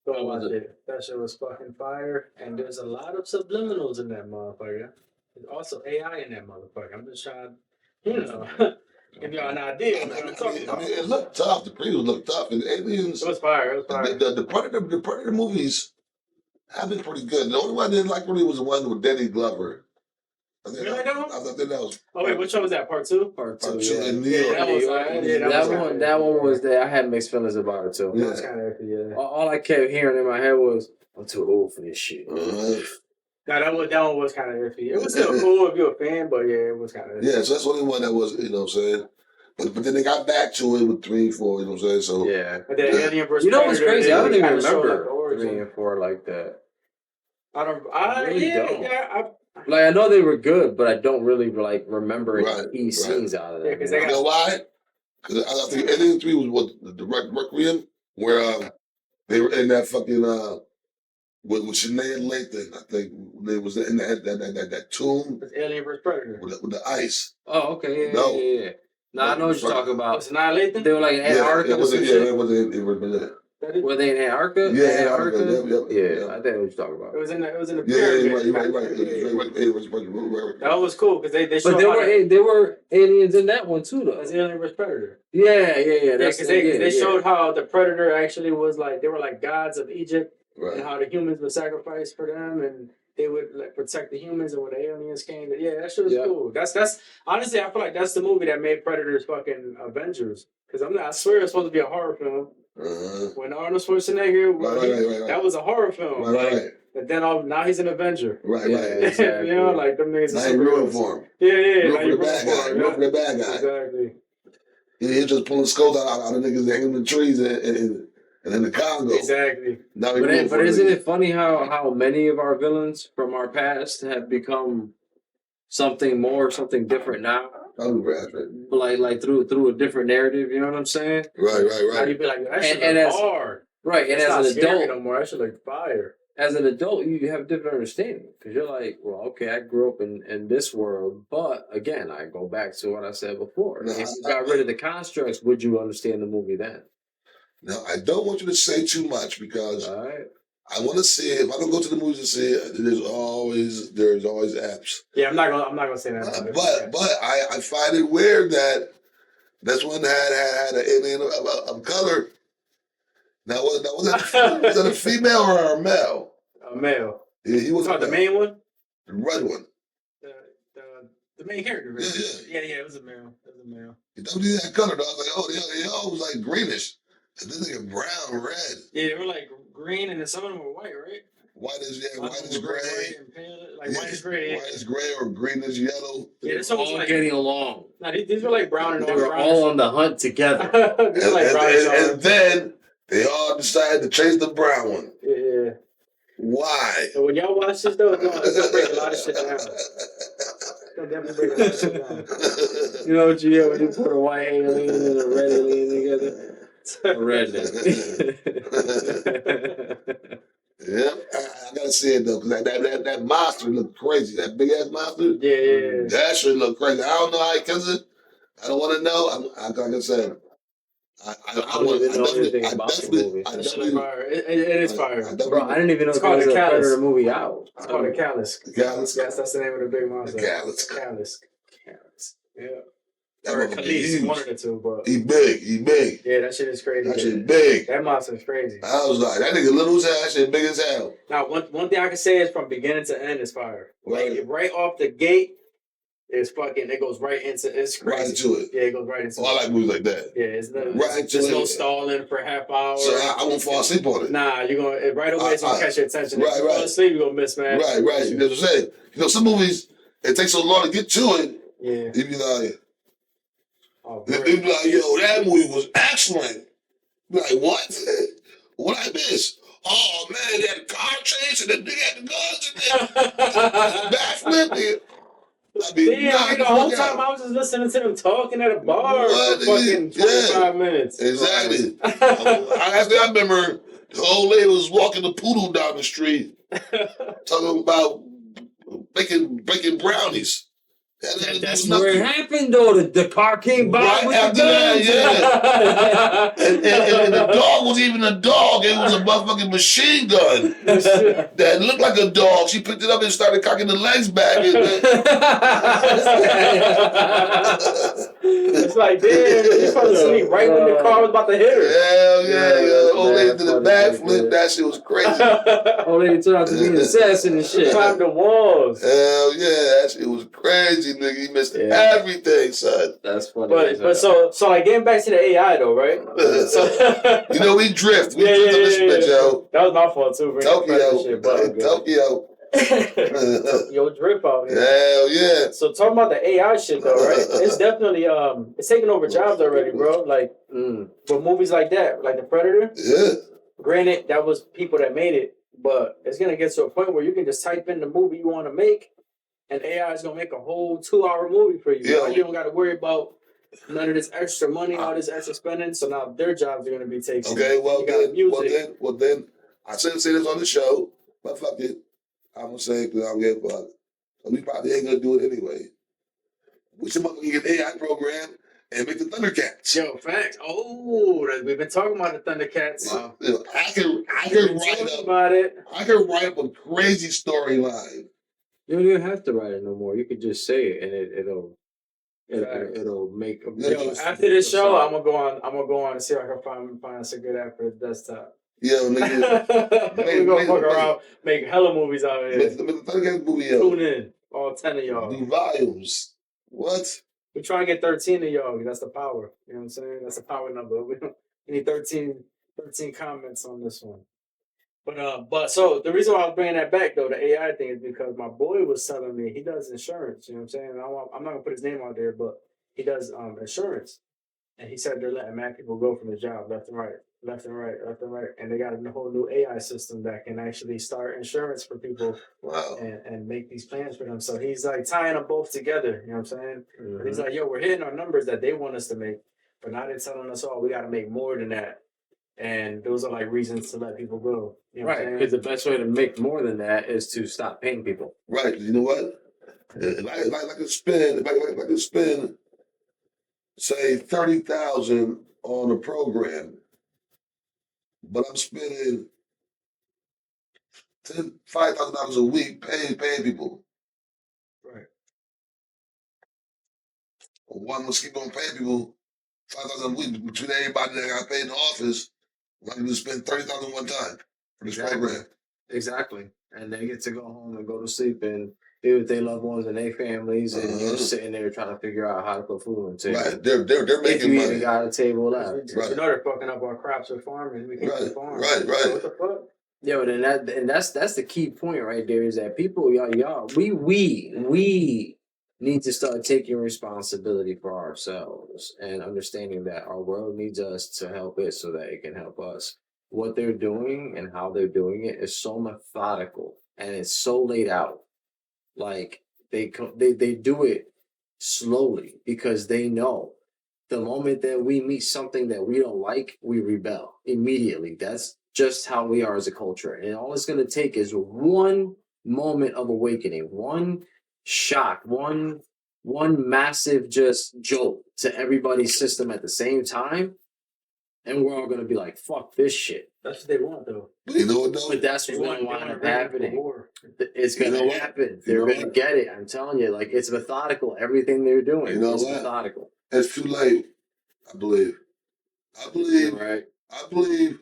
Go watch it. That shit was fucking fire, and there's a lot of subliminals in that motherfucker. There's also AI in that motherfucker. I'm just trying, give y'all an idea of what I'm talking about. It looked tough. The previews looked tough, and Aliens. It was fire. It was fire. The Predator movies have been pretty good. The only one I didn't like really was the one with Danny Glover. I think that was. Oh wait, which one was that? Part two? Part Part two, two yeah. in New York. that was That one was there. I had mixed feelings about it too. Yeah. That was kind of yeah. All I kept hearing in my head was, "I'm too old for this shit." No, that one was kind of iffy. It was still cool if you're a fan, but yeah, it was kind of Yeah, so that's the only one that was, you know what I'm saying? But then they got back to it with 3 and 4, you know what I'm saying? So Yeah. But then Alien vs. You know what's Predator, crazy? I don't they even kinda showed, remember like, the origin. 3 and 4 like that. I really don't. Yeah, Like I know they were good, but I don't really like remember any Right, key scenes out of Yeah, them. 'cause you they know? you know why? Because I think Alien 3 was what the Requiem, where they were in that fucking with Sinead Lathan, I think they was in that tomb it's Alien vs. Predator. with the ice. Oh, okay, yeah, No. yeah. No, I know what you're talking about. Was it Annihilation? They were like in Antarctica. it was or some yeah, shit? it was it. Were they in Antarctica? Yeah, Antarctica. Yeah, Yeah. I think what you're talking about. It was in the Yeah, pyramid. you're right. It was That was cool because they showed But there were aliens in that one too, though. It's Alien vs. Predator. Yeah. Yeah, That's because they showed how the Predator actually was like they were like gods of Egypt, and Right. how the humans would sacrifice for them, and they would like protect the humans, and when the aliens came, yeah, that shit was cool. That's honestly, I feel like that's the movie that made Predators fucking Avengers. Because I swear it's supposed to be a horror film. When Arnold Schwarzenegger, Right. that was a horror film. Right. And then now he's an Avenger. Right. Exactly. You know, like them niggas. Now you ruined for him. Yeah. Root Now for you the bad guy. him. Root for the bad guy. Exactly. He just pulling skulls out of niggas that hang in the trees and in the Congo. Exactly. Now he But isn't it funny how many of our villains from our past have become something different now? Like through a different narrative, you know what I'm saying? Now Right. you'd be like, that shit And look as- hard. Right, and It's not as an scary adult, no more. That shit like fire. as an adult, you have different understanding because you're like, well, okay, I grew up in this world, but again, I go back to what I said before. No, If you got rid of the constructs, would you understand the movie then? Now I don't want you to say too much because All right. I want to see it. If I don't go to the movies to see it, there's always apps. Yeah, I'm not gonna say that. But I find it weird that this one had an alien of color. Now was that a female or a male? A male. Yeah, he was The main one. the red one. The main character. Right? Yeah. It was a male. He don't do that color though. I was like, oh, they all was like greenish. And then they get brown, red. Yeah, they were like green, and then some of them were white, right? White is Some of gray. them were white and pale, like white is gray. White is gray or green is yellow. Yeah, this one was all like getting along. nah, these were like brown and They were all on the hunt together. These were like brownish And orange. then they all decided to chase the brown one. Yeah. Why? So when y'all watch this though, it's gonna break a lot of shit down. It's gonna definitely break a lot of shit down. You know what you get when you put a white alien and a red alien together? A redneck. Yeah, I gotta see it though, because that monster looked crazy. That big ass monster. Yeah. That shit look crazy. I don't know how he kills it. I don't want to know. Like I said, I don't even know anything about the movie. That shit is fire. It is fire. Bro, I didn't even know there was a Predator movie out. It's called the Callus. Callus. Yes, that's the name of the big monster. Callus. Callus. Yeah. That Or motherfucker Khalees, huge. one of the two, but He big. yeah, that shit is crazy. That shit big. That monster is crazy. I was like, that nigga little as hell, that shit big as hell. Now, one thing I can say is from beginning to end is fire. Right. Like right off the gate, it's fucking. It goes right into. It's crazy. Right into it. Yeah, it goes right into. Oh, I like movies like that. Yeah, it's no, Right there's to no it. stalling for half hour. So I won't fall asleep on it. Nah, you're gonna right away. It's gonna catch your attention. Right, if you fall right. asleep, you're gonna miss, man. Right. You know what I'm saying? You know, some movies, it takes so long to get to it. Yeah. You be like, Oh, you great. be like, yo, that movie was excellent. Be like, what? What I miss? Oh man, they had a car chase and then they had the guns and then backflip. Nigga. I mean, Damn, the whole time I was just listening to them talking at a bar for fucking 25 minutes. Exactly. I remember the old lady was walking the poodle down the street talking about baking brownies. That's where it happened, though. The car came by Right with after the guns. that, and the dog was even a dog. It was a motherfucking machine gun that looked like a dog. She picked it up and started cocking the legs back. It's like, damn, you fell asleep right when the car was about to hit her. Hell yeah. Old lady did a funny, backflip. dude. That shit was crazy. Old lady turned out to be an assassin and shit. Climbed the walls. Hell yeah. That shit was crazy, nigga. You missed everything, son. That's funny. But so like getting back to the AI though, right? So, You know, we drift. We Yeah, drift on this yeah, bitch, yeah. yo. That was my fault too. bringing up that shit, but Tokyo. Yo, drip out here. Hell yeah. So talking about the AI shit though, right? It's definitely it's taking over jobs already, bro. Like, but movies like that, like The Predator. Yeah. Granted, that was people that made it, but it's gonna get to a point where you can just type in the movie you want to make, and AI is gonna make a whole 2-hour movie for you. Yeah. Like, you don't got to worry about none of this extra money, all this extra spending. So now their jobs are gonna be taken. Okay, You got music. well then, I shouldn't say this on the show, but fuck it. I'm gonna say it because I don't give a fuck. We probably ain't gonna do it anyway. We should get an AI program and make the Thundercats. Yo, facts. Oh, we've been talking about the Thundercats. Wow. I can write up a crazy storyline. You don't even have to write it no more. You could just say it, and it'll make. Yo, after this show, I'm gonna go on and see if I can find us a good app for the desktop. Yo, nigga. We're gonna fuck around, make hella movies out here. Make the Thundercats movie, yo. Tune in, all 10 of y'all. Do volumes. What? We try and get 13 of y'all. That's the power. You know what I'm saying? That's the power number. We need 13 comments on this one. But so the reason why I was bringing that back though, the AI thing, is because my boy was telling me he does insurance. You know what I'm saying? I'm not gonna put his name out there, but he does insurance, and he said they're letting mad people go from the job left and right, and they got a whole new AI system that can actually start insurance for people. Wow. And make these plans for them. So he's like tying them both together. You know what I'm saying? Mhm. He's like, yo, we're hitting our numbers that they want us to make, but now they're telling us, we got to make more than that. And those are like reasons to let people go. You know what I'm Right, saying? because the best way to make more than that is to stop paying people. Right. You know what? If I could spend, say, 30,000 on a program, but I'm spending $5,000 a week paying people. Right. One must keep on paying people $5,000 a week between everybody that got paid in the office. I can just spend $30,000 one time for this program. Exactly. And they get to go home and go to sleep and be with their loved ones and their families, and you're sitting there trying to figure out how to put food on the table. Right. They're If making you money. even got a table left. You know they're fucking up our crops with farming. We can't farm. Right. So what the fuck? Yeah, but then that's the key point right there, is that people, we need to start taking responsibility for ourselves and understanding that our world needs us to help it so that it can help us. What they're doing and how they're doing it is so methodical and it's so laid out. Like they do it slowly because they know the moment that we meet something that we don't like, we rebel immediately. That's just how we are as a culture. And all it's going to take is one moment of awakening, one shock, one massive just jolt to everybody's system at the same time. and we're all gonna be like, "Fuck this shit." That's what they want, though. But you know what though? But that's They what's want gonna they wind want up to bring up a happening. war. It's You know gonna what? happen. You They're know gonna what? get it. I'm telling you, like it's methodical. Everything they're doing You know is what? methodical. It's too late. I believe. Right? I believe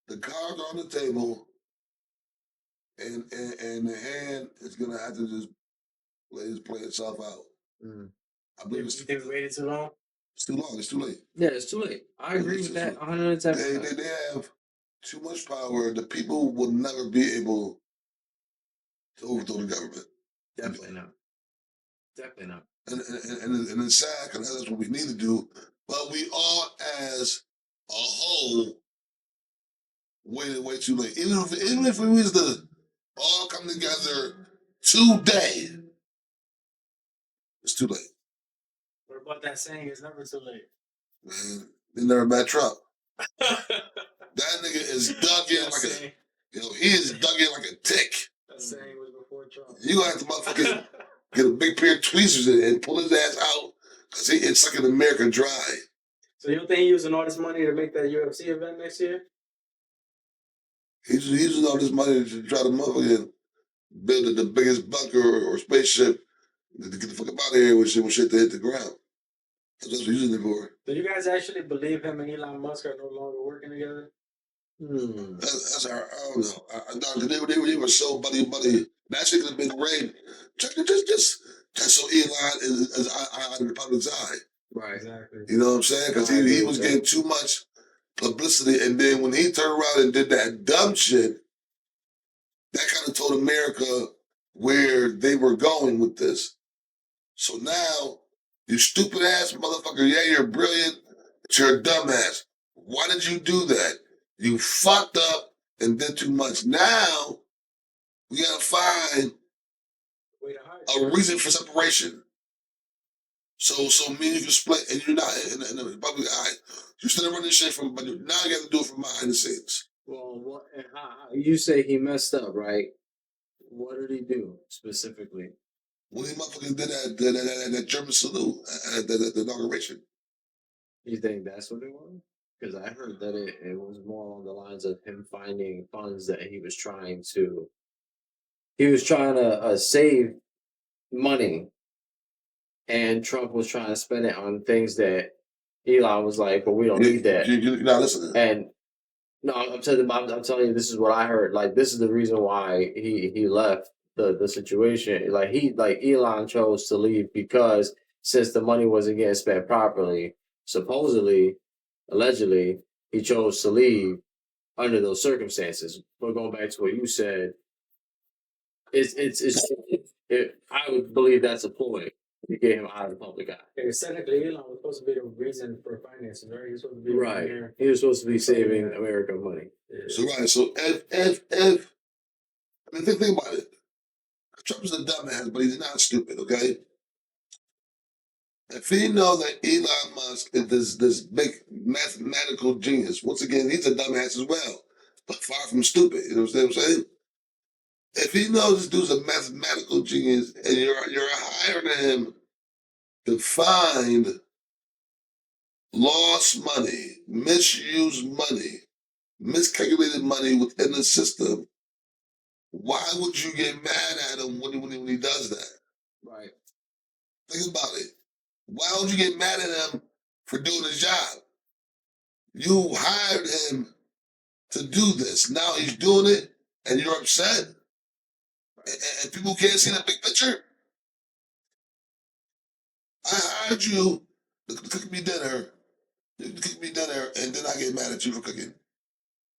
the cards are on the table, and the hand is gonna have to just play itself out. Mm. I You believe think we waited too long? it's too long. It's too late. Yeah, it's too late. I agree with that 110%. They have too much power. The people will never be able to overthrow the government. Definitely not. Definitely not. And it's sad because that's what we need to do. But we all, as a whole, waited way too late. Even if we was to all come together today, it's too late. What about that saying? It's never too late. Man, they never met Trump. That nigga is dug in like he is dug in like a tick. That saying was before Trump. You gonna have to motherfucking get a big pair of tweezers and pull his ass out because it's sucking America dry. So you don't think he's using all this money to make that UFC event next year? He's using all this money to try to motherfucking build the biggest bunker or spaceship to get the fuck up out of here when shit to hit the ground. That's what we're using it for. Do you guys actually believe him and Elon Musk are no longer working together? That's our, I don't know. I thought they were so buddy. That shit could have been rigged. Just so Elon is out of the public's eye. Right. Exactly. You know what I'm saying? Because he was getting too much publicity. And then when he turned around and did that dumb shit, that kind of told America where they were going with this. So now, you stupid ass motherfucker, yeah, you're brilliant, but you're a dumbass. Why did you do that? You fucked up and did too much. Now, we gotta find a reason for separation. So me and you can split, and you're not in the public eye. You're still running shit from, but now you got to do it from behind the scenes. Well, what? You say he messed up, right? What did he do specifically? When he motherfucking did that German salute at the inauguration. You think that's what it was? Because I heard that it was more along the lines of him finding funds that he was trying to save money, and Trump was trying to spend it on things that Elon was like, but we don't need that. You're not listening. And no, I'm telling you, this is what I heard. Like, this is the reason why he left the situation. Like Elon chose to leave because since the money wasn't getting spent properly, supposedly, allegedly, he chose to leave under those circumstances. But going back to what you said, I would believe that's a ploy to get him out of the public eye. Yeah, technically, Elon was supposed to be the reason for finances, right? He was supposed to be Right. He was supposed to be saving America money. Yeah. So if I mean, think about it. Trump is a dumbass, but he's not stupid, okay? If he knows that Elon Musk is this big mathematical genius, once again, he's a dumbass as well, but far from stupid. You know what I'm saying? If he knows this dude's a mathematical genius and you're hiring him to find lost money, misused money, miscalculated money within the system, why would you get mad at him when he does that? Right. Think about it. Why would you get mad at him for doing his job? You hired him to do this. Now he's doing it, and you're upset? And people can't see the big picture? I hired you to cook me dinner, and then I get mad at you for cooking.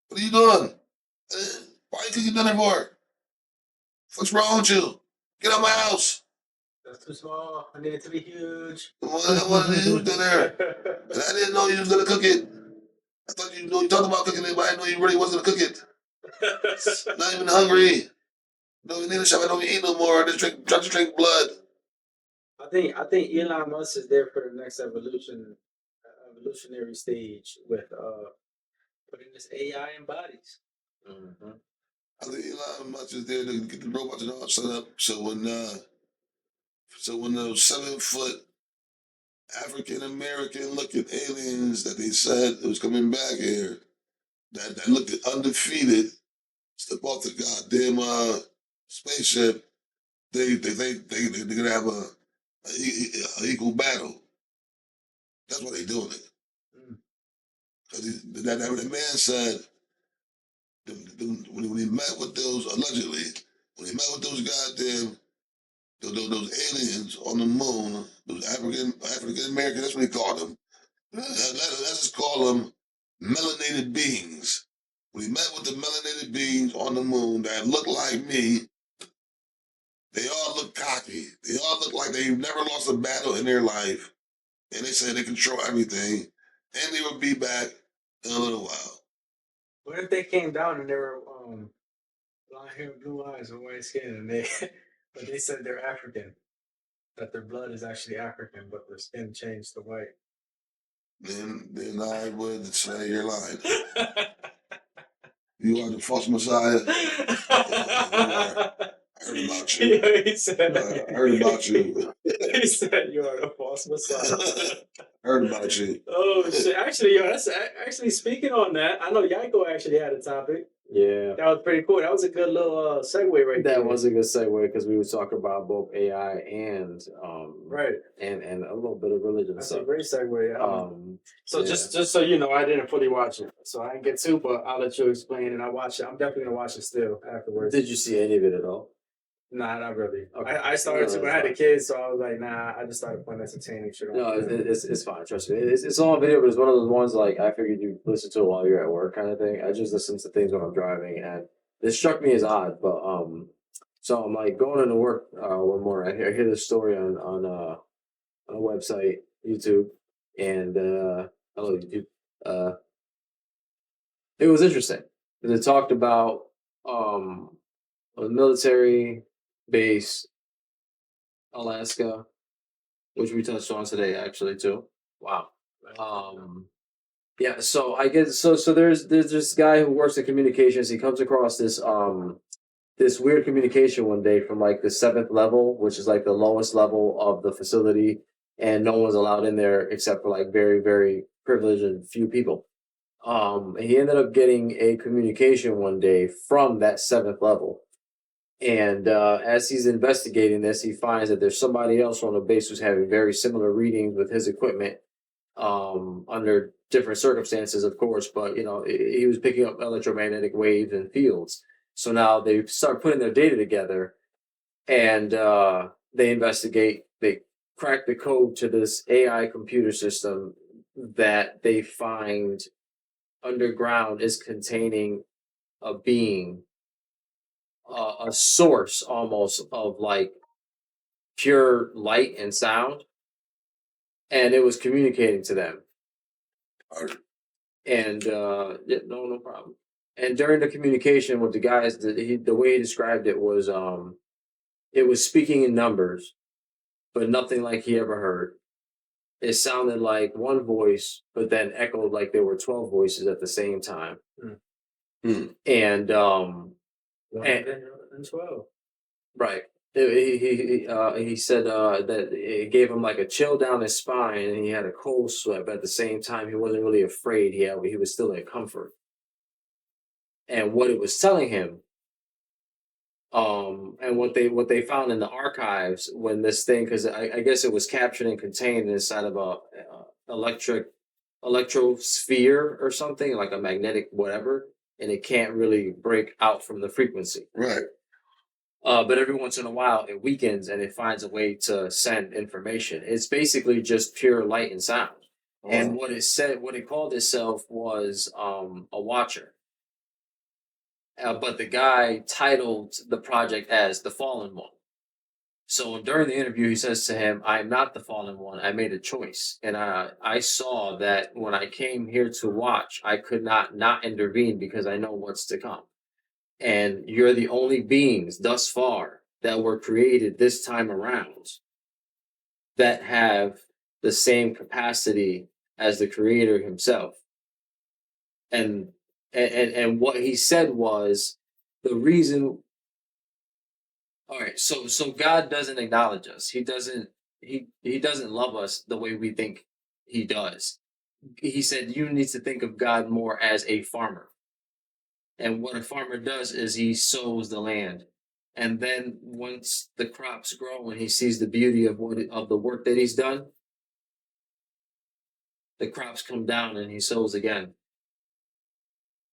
What are you doing? Why are you cooking dinner for? What's wrong with you? Get out of my house. That's too small. I need it to be huge. I wanted huge dinner. And I didn't know you was going to cook it. I thought you talked about cooking it, but I didn't know you really wasn't going to cook it. Not even hungry. No, you need to shop. I don't eat no more. I just drink blood. I think Elon Musk is there for the next evolutionary stage with putting this AI in bodies. Mm-hmm. I think Elon Musk is there to get the robots and all set up. So when the 7-foot African American looking aliens that they said it was coming back here that looked undefeated, step off the goddamn spaceship. They're gonna have a equal battle. That's why they doing it. Because that man said when he met with those allegedly, when he met with those goddamn those aliens on the moon, those African American, that's what he called them. Let's just call them melanated beings. When he met with the melanated beings on the moon that looked like me, they all look cocky. They all look like they've never lost a battle in their life. And they say they control everything. And they will be back in a little while. What if they came down and they were blonde hair, blue eyes, and white skin, and but they said they're African, that their blood is actually African, but their skin changed to white? Then I would say you're lying. You are the false Messiah. I heard about you. Yeah, he said, I heard about you. He said you are the false Messiah. Heard about you. Oh shit! Actually, that's actually speaking on that. I know Yaiko actually had a topic. Yeah. That was pretty cool. That was a good little segue right there. That was a good segue because we would talk about both AI and right, and a little bit of religion. That's stuff. a great segue. So yeah. just so you know, I didn't fully watch it, so I didn't get to, but I'll let you explain, and I watch it. I'm definitely gonna watch it still afterwards. Did you see any of it at all? Nah, not really. Okay. I started to when I had a kid, so I was like, nah. I just started playing entertaining shit. No, it's fine. Trust me. It's all on video, but it's one of those ones like I figured you listen to it while you're at work, kind of thing. I just listen to things when I'm driving, and this struck me as odd. But so I'm like going into work one morning. I hear this story on a website, YouTube, and hello YouTube. It was interesting. It talked about a military base, Alaska, which we touched on today actually too. Wow. Yeah, so I guess so there's this guy who works in communications. He comes across this this weird communication one day from like the 7th level, which is like the lowest level of the facility, and no one's allowed in there except for like very, very privileged and few people. He ended up getting a communication one day from that 7th level. And as he's investigating this, he finds that there's somebody else on the base who's having very similar readings with his equipment under different circumstances, of course. But, you know, he was picking up electromagnetic waves and fields. So now they start putting their data together and they investigate. They crack the code to this AI computer system that they find underground is containing a being, a source almost of like pure light and sound, and it was communicating to them. And yeah, no problem. And during the communication with the guys, the way he described it was speaking in numbers, but nothing like he ever heard. It sounded like one voice, but then echoed like there were 12 voices at the same time. And 12. Right. He said that it gave him like a chill down his spine, and he had a cold sweat, but at the same time, he wasn't really afraid. He was still in comfort. And what it was telling him, and what they found in the archives when this thing, because I guess it was captured and contained inside of a electrosphere or something, like a magnetic whatever, and it can't really break out from the frequency. Right. But every once in a while, it weakens and it finds a way to send information. It's basically just pure light and sound. Oh. And what it called itself was a watcher. But the guy titled the project as the Fallen One. So during the interview, he says to him, "I'm not the Fallen One. I made a choice. And I saw that when I came here to watch, I could not intervene because I know what's to come. And you're the only beings thus far that were created this time around that have the same capacity as the creator himself." And what he said was the reason. All right, so God doesn't acknowledge us. He doesn't he doesn't love us the way we think he does. He said you need to think of God more as a farmer. And what a farmer does is he sows the land. And then once the crops grow and he sees the beauty of the work that he's done, the crops come down and he sows again.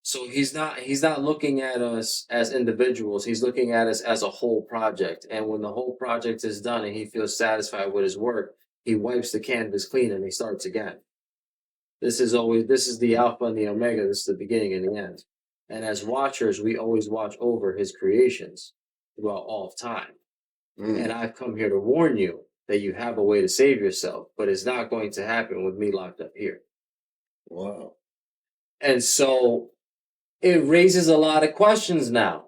So he's not looking at us as individuals. He's looking at us as a whole project. And when the whole project is done and he feels satisfied with his work, he wipes the canvas clean and he starts again. This is the Alpha and the Omega. This is the beginning and the end. And as watchers, we always watch over his creations throughout all of time. And I've come here to warn you that you have a way to save yourself, but it's not going to happen with me locked up here. Wow. And so it raises a lot of questions now.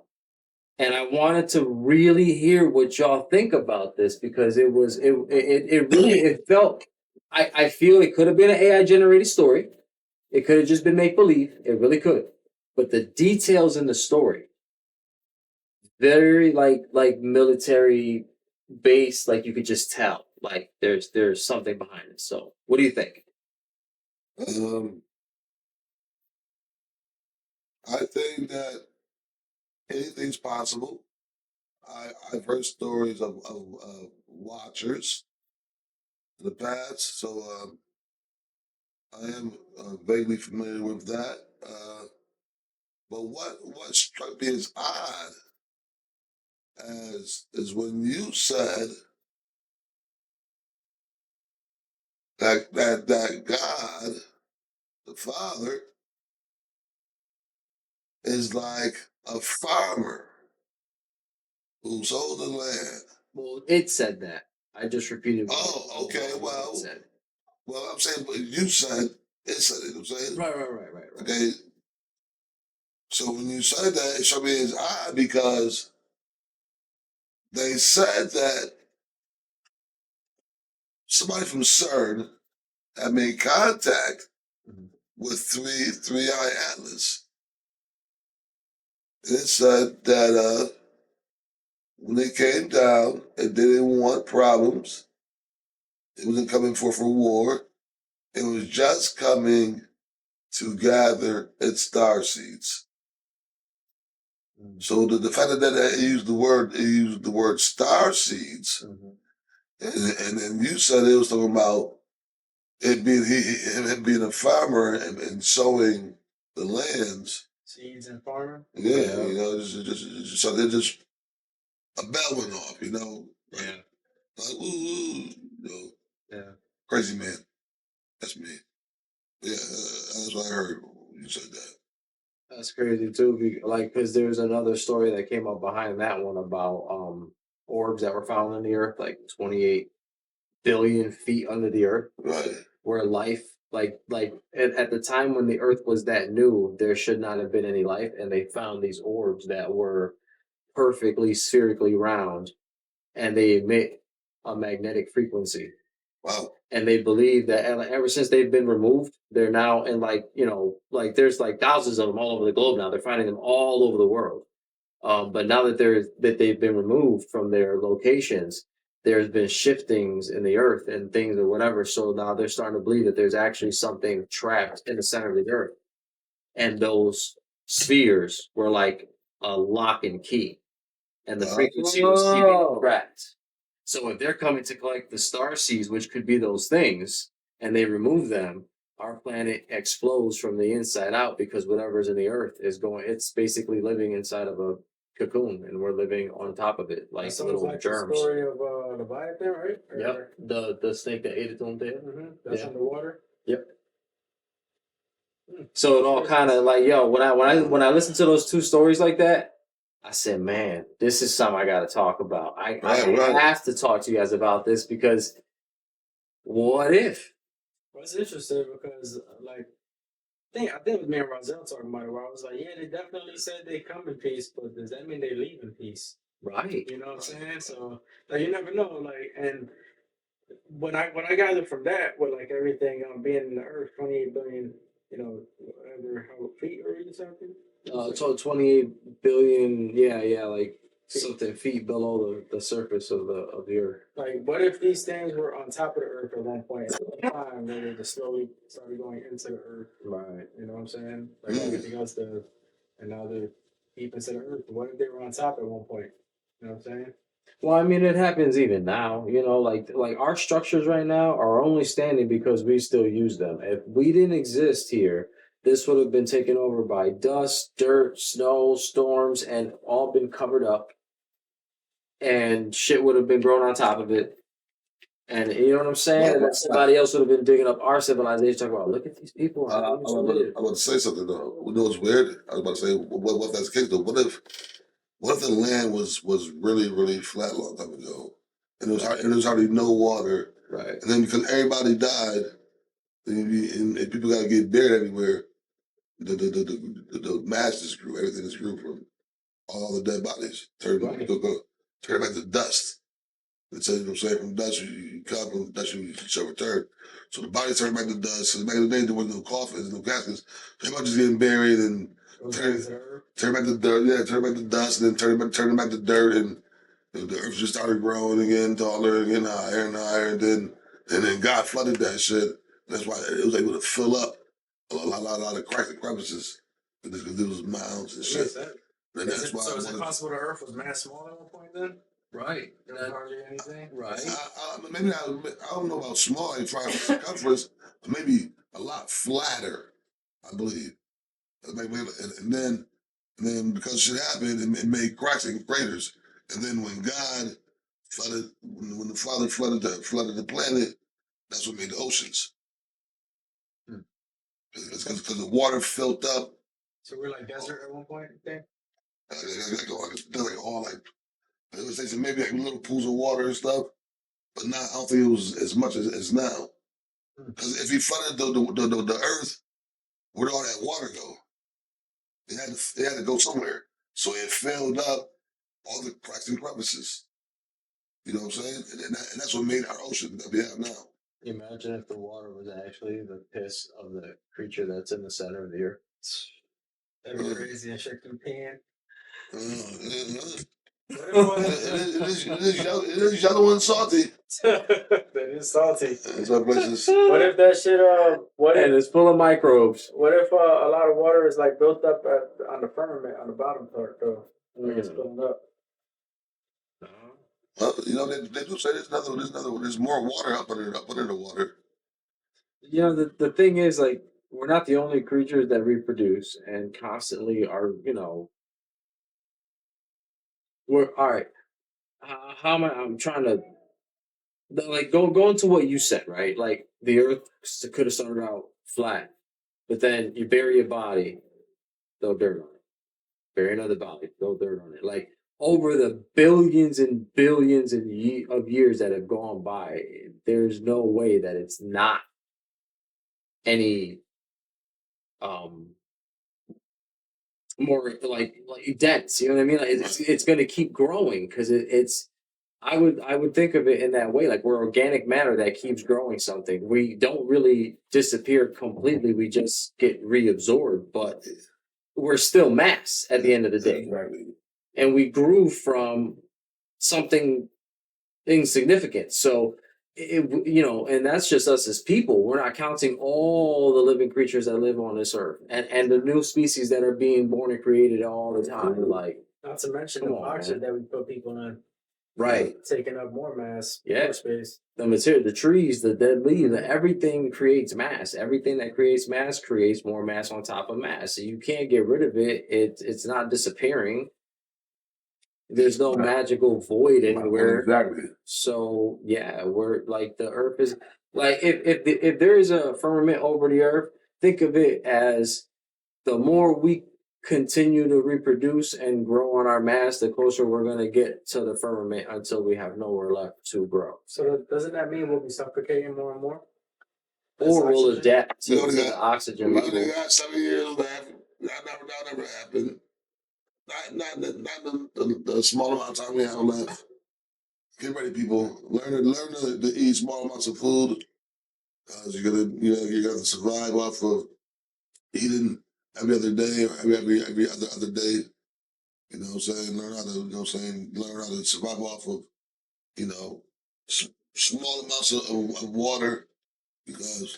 And I wanted to really hear what y'all think about this, because it felt, I feel it could have been an AI generated story. It could have just been make believe. It really could. But the details in the story, very like military based, like you could just tell, like there's something behind it. So what do you think? I think that anything's possible. I've heard stories of watchers in the past, so I am vaguely familiar with that. But what struck me as odd is when you said that God, the Father, is like a farmer who sold the land. Well, it said that. I just repeated. Oh, okay. What it said. Well, I'm saying what you said, it said it. I'm saying. Right. Okay. So when you said that, it struck me as odd because they said that somebody from CERN had made contact with 3i Atlas. And it said that when they came down, it didn't want problems. It wasn't coming for war. It was just coming to gather its star seeds. So the fact that it used the word star seeds, and then you said it was talking about it being him being a farmer and sowing the lands. Seeds and farming. Yeah, you know, just so they just a bell went off, you know. Yeah. Like, ooh, you know. Yeah. Crazy man. That's me. Yeah, that's what I heard when you said that. That's crazy too, because there's another story that came up behind that one about orbs that were found in the earth, like 28 billion feet under the earth, Right. where life, like at the time when the earth was that new, there should not have been any life, and they found these orbs that were perfectly spherically round, and they emit a magnetic frequency. Wow. And they believe that ever since they've been removed, they're now in there's like thousands of them all over the globe now. They're finding them all over the world. But now that they've been removed from their locations, there's been shiftings in the earth and things or whatever. So now they're starting to believe that there's actually something trapped in the center of the earth. And those spheres were like a lock and key. And the frequency was keeping trapped. So if they're coming to collect the star seeds, which could be those things, and they remove them, our planet explodes from the inside out, because whatever's in the earth it's basically living inside of a cocoon, and we're living on top of it like little like germs. The story of the Leviathan, right? Yep, the snake that ate its own tail. That's underwater. Yep. So it all kind of like, when I listen to those two stories like that, I said, man, this is something I got to talk about. I have to talk to you guys about this, because what if? Well, it's interesting because, like, I think it was me and Rozelle talking about it, where I was like, yeah, they definitely said they come in peace, but does that mean they leave in peace? Right. You know what I'm saying? So, like, you never know. Like, and when I gathered from that, with like everything being in the earth, 28 billion, whatever, how feet or something. So 28 billion, like something feet below the surface of the earth. Like, what if these things were on top of the earth at one point in time, then they just slowly started going into the earth? Right. You know what I'm saying? Like everything else does. And now they're deep into the earth. What if they were on top at one point? You know what I'm saying? Well, I mean, it happens even now. You know, like our structures right now are only standing because we still use them. If we didn't exist here, this would have been taken over by dust, dirt, snow, storms, and all been covered up. And shit would have been grown on top of it. And you know what I'm saying? And then somebody else would have been digging up our civilization, talking about, look at these people. I want to say something though. You know what's weird? I was about to say, what if that's the case though? What if the land was really, really flat a long time ago, and there was already no water, Right. and then because everybody died, and people got to get buried everywhere, the mass just grew. Everything just grew from all the dead bodies. Turn back to dust. It says, you know what I'm saying, from dust you come, from dust you shall return. So the body turned back to dust. So back in the day, there was no coffins, no caskets. So everybody just getting buried and turn back to dirt. Yeah, turn back to dust, and then turn back to dirt, and the earth just started growing again, taller, and getting higher and higher. And then God flooded that shit. That's why it was able to fill up a lot of cracks and crevices because there was mounds and shit. And that's why. So is it possible the earth was mass small at one point then? Right. Hardly anything. Right. Maybe I don't know about small in circumference, but maybe a lot flatter, I believe. And then because shit happened, it made cracks and craters. And then when God flooded, when the Father flooded the planet, that's what made the oceans. Because the water filled up. So we're like desert at one point, you think? Like all like it was maybe like little pools of water and stuff, but not. I don't think it was as much as now. Because if he flooded the earth, where'd all that water go? It had to go somewhere. So it filled up all the cracks and crevices. You know what I'm saying? And that's what made our ocean that we have now. Imagine if the water was actually the piss of the creature that's in the center of the earth. That'd be crazy. I should keep peeing. It is yellow and salty. That is salty. That's why places. What if that shit? And it's full of microbes. What if a lot of water is like built up on the firmament on the bottom part though? Like it's filling up. Well, you know they do say there's more water up under the water. You know, the thing is, like, we're not the only creatures that reproduce and constantly are, you know, we're all right. How am I'm trying to like go into what you said, right? Like the earth could have started out flat, but then you bury a body, throw dirt on it. Bury another body, throw dirt on it. Like over the billions and billions of years that have gone by, there's no way that it's not any more like dense. You know what I mean? Like it's going to keep growing because it's. I would think of it in that way, like we're organic matter that keeps growing something. We don't really disappear completely. We just get reabsorbed, but we're still mass at the end of the day. Exactly. And we grew from something insignificant. So, you know, and that's just us as people. We're not counting all the living creatures that live on this earth and the new species that are being born and created all the time. Like, not to mention the boxes that we put people in. Right. Taking up more mass, more space. The material, the trees, the dead leaves, everything creates mass. Everything that creates mass creates more mass on top of mass. So you can't get rid of it. It's not disappearing. There's no magical void anywhere. Exactly. So yeah, we're like the earth is like if there is a firmament over the earth, think of it as the more we continue to reproduce and grow on our mass, the closer we're going to get to the firmament until we have nowhere left to grow. So doesn't that mean we'll be suffocating more and more? Or we'll adapt to the oxygen we level. We got 7 years left. That never happened. Not the small amount of time we have left. Get ready, people. Learn to eat small amounts of food. You're gonna survive off of eating every other day or every other day. You know what I'm saying? Learn how to, you know what I'm saying? Learn how to survive off of, you know, small amounts of water because,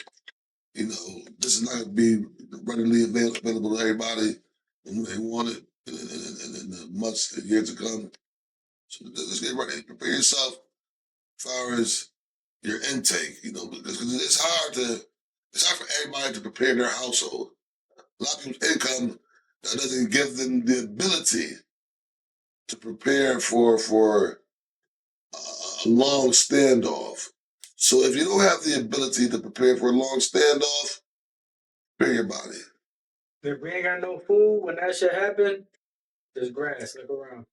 you know, this is not going to be readily available to everybody when they want it in the months and years to come. So let's get ready. Prepare yourself as far as your intake, you know, because it's hard for everybody to prepare their household. A lot of people's income that doesn't give them the ability to prepare for a long standoff. So if you don't have the ability to prepare for a long standoff, prepare your body. If we ain't got no food when that shit happen, there's grass. Look around.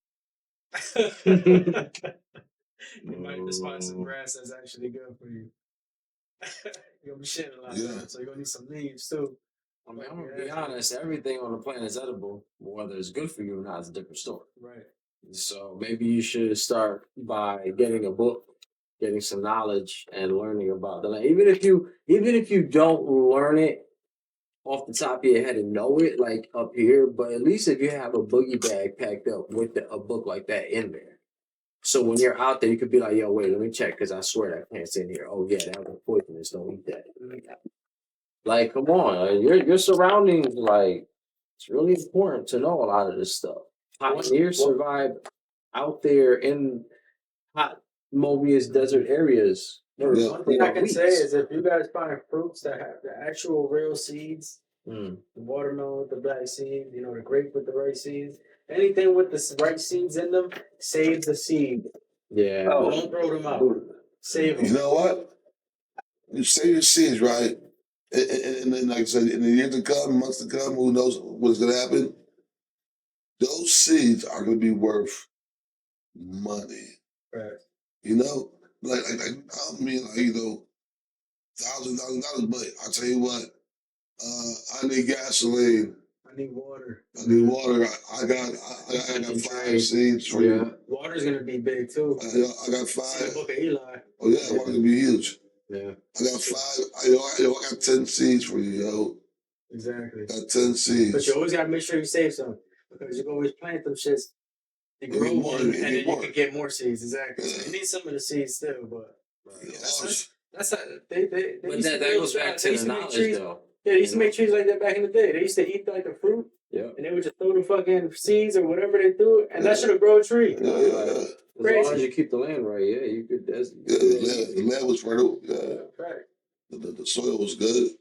You might just find some grass that's actually good for you. You're gonna be shitting a lot, Yeah. though, so you're gonna need some leaves too. I mean, I'm gonna be honest. Everything on the planet is edible. Whether it's good for you or not is a different story. Right. So maybe you should start by getting a book, getting some knowledge, and learning about the land. Even if you don't learn it off the top of your head and know it like up here, but at least if you have a boogie bag packed up with a book like that in there. So when you're out there, you could be like, yo, wait, let me check because I swear that plant's in here. Oh yeah, that was poisonous. Don't eat that. Like, come on, your surroundings, like, it's really important to know a lot of this stuff. Pioneers survive out there in hot Mobius desert areas. One thing I can say is if you guys find fruits that have the actual real seeds, the watermelon with the black seeds, you know, the grape with the right seeds, anything with the right seeds in them, save the seed. Yeah. Don't throw them out. Save them. You know what? You save your seeds, right? And then, like I said, in the years to come, months to come, who knows what's going to happen? Those seeds are going to be worth money. Right. You know, like I don't mean like, you know, $1,000, but I tell you what, I need gasoline. I need water. I need water. I got 5 seeds for you. Water's gonna be big too. I got 5. See the book of Eli. Oh yeah, water's gonna be huge. Yeah. I got 5. I got 10 seeds for you, yo. Exactly. Got 10 seeds. But you always gotta make sure you save some because you can always plant them shits. You grow one, and then you can get more seeds. Exactly. So you need some of the seeds still, but that's how they But that goes back to the knowledge, though. Yeah, they used to make trees like that back in the day. They used to eat like the fruit, and they would just throw the fucking seeds or whatever they threw, and that should have grown a tree. Yeah. As long as you keep the land right, yeah, you could. The land was fertile. Yeah. Right. The soil was good.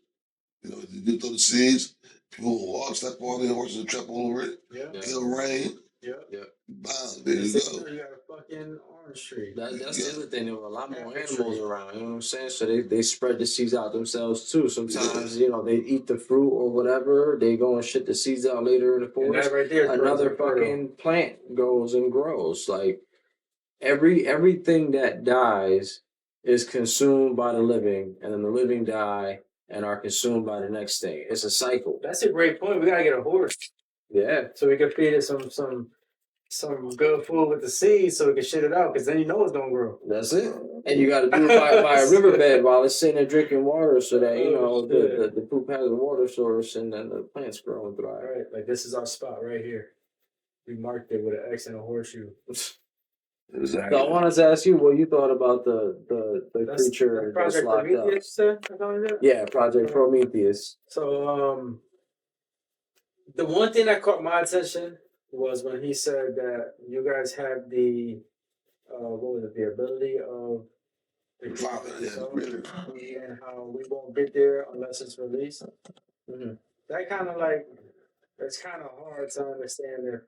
You know, you throw the seeds, people will walk, step on it, horses will trip all over it. Yeah. It'll rain. Yeah. Bam, there you go. You got a fucking orange tree. That's the other thing. There were a lot more animals around. You know what I'm saying? So they spread the seeds out themselves too. Sometimes you know they eat the fruit or whatever. They go and shit the seeds out later in the forest. Right there, another fucking plant goes and grows. Like everything that dies is consumed by the living, and then the living die and are consumed by the next thing. It's a cycle. That's a great point. We gotta get a horse. Yeah. So we can feed it some good food with the seeds so we can shit it out because then you know it's gonna grow. That's it. And you got to do it by a riverbed while it's sitting there drinking water so that, you know, the poop has a water source and then the plants grow and thrive. Right. Like this is our spot right here. We marked it with an X and a horseshoe. Exactly. So I wanted to ask you what you thought about the creature that's locked up. Yeah, Project Prometheus. So the one thing that caught my attention was when he said that you guys have the the ability of the Father, and how we won't get there unless it's released. Mm-hmm. That kind of like it's kind of hard to understand if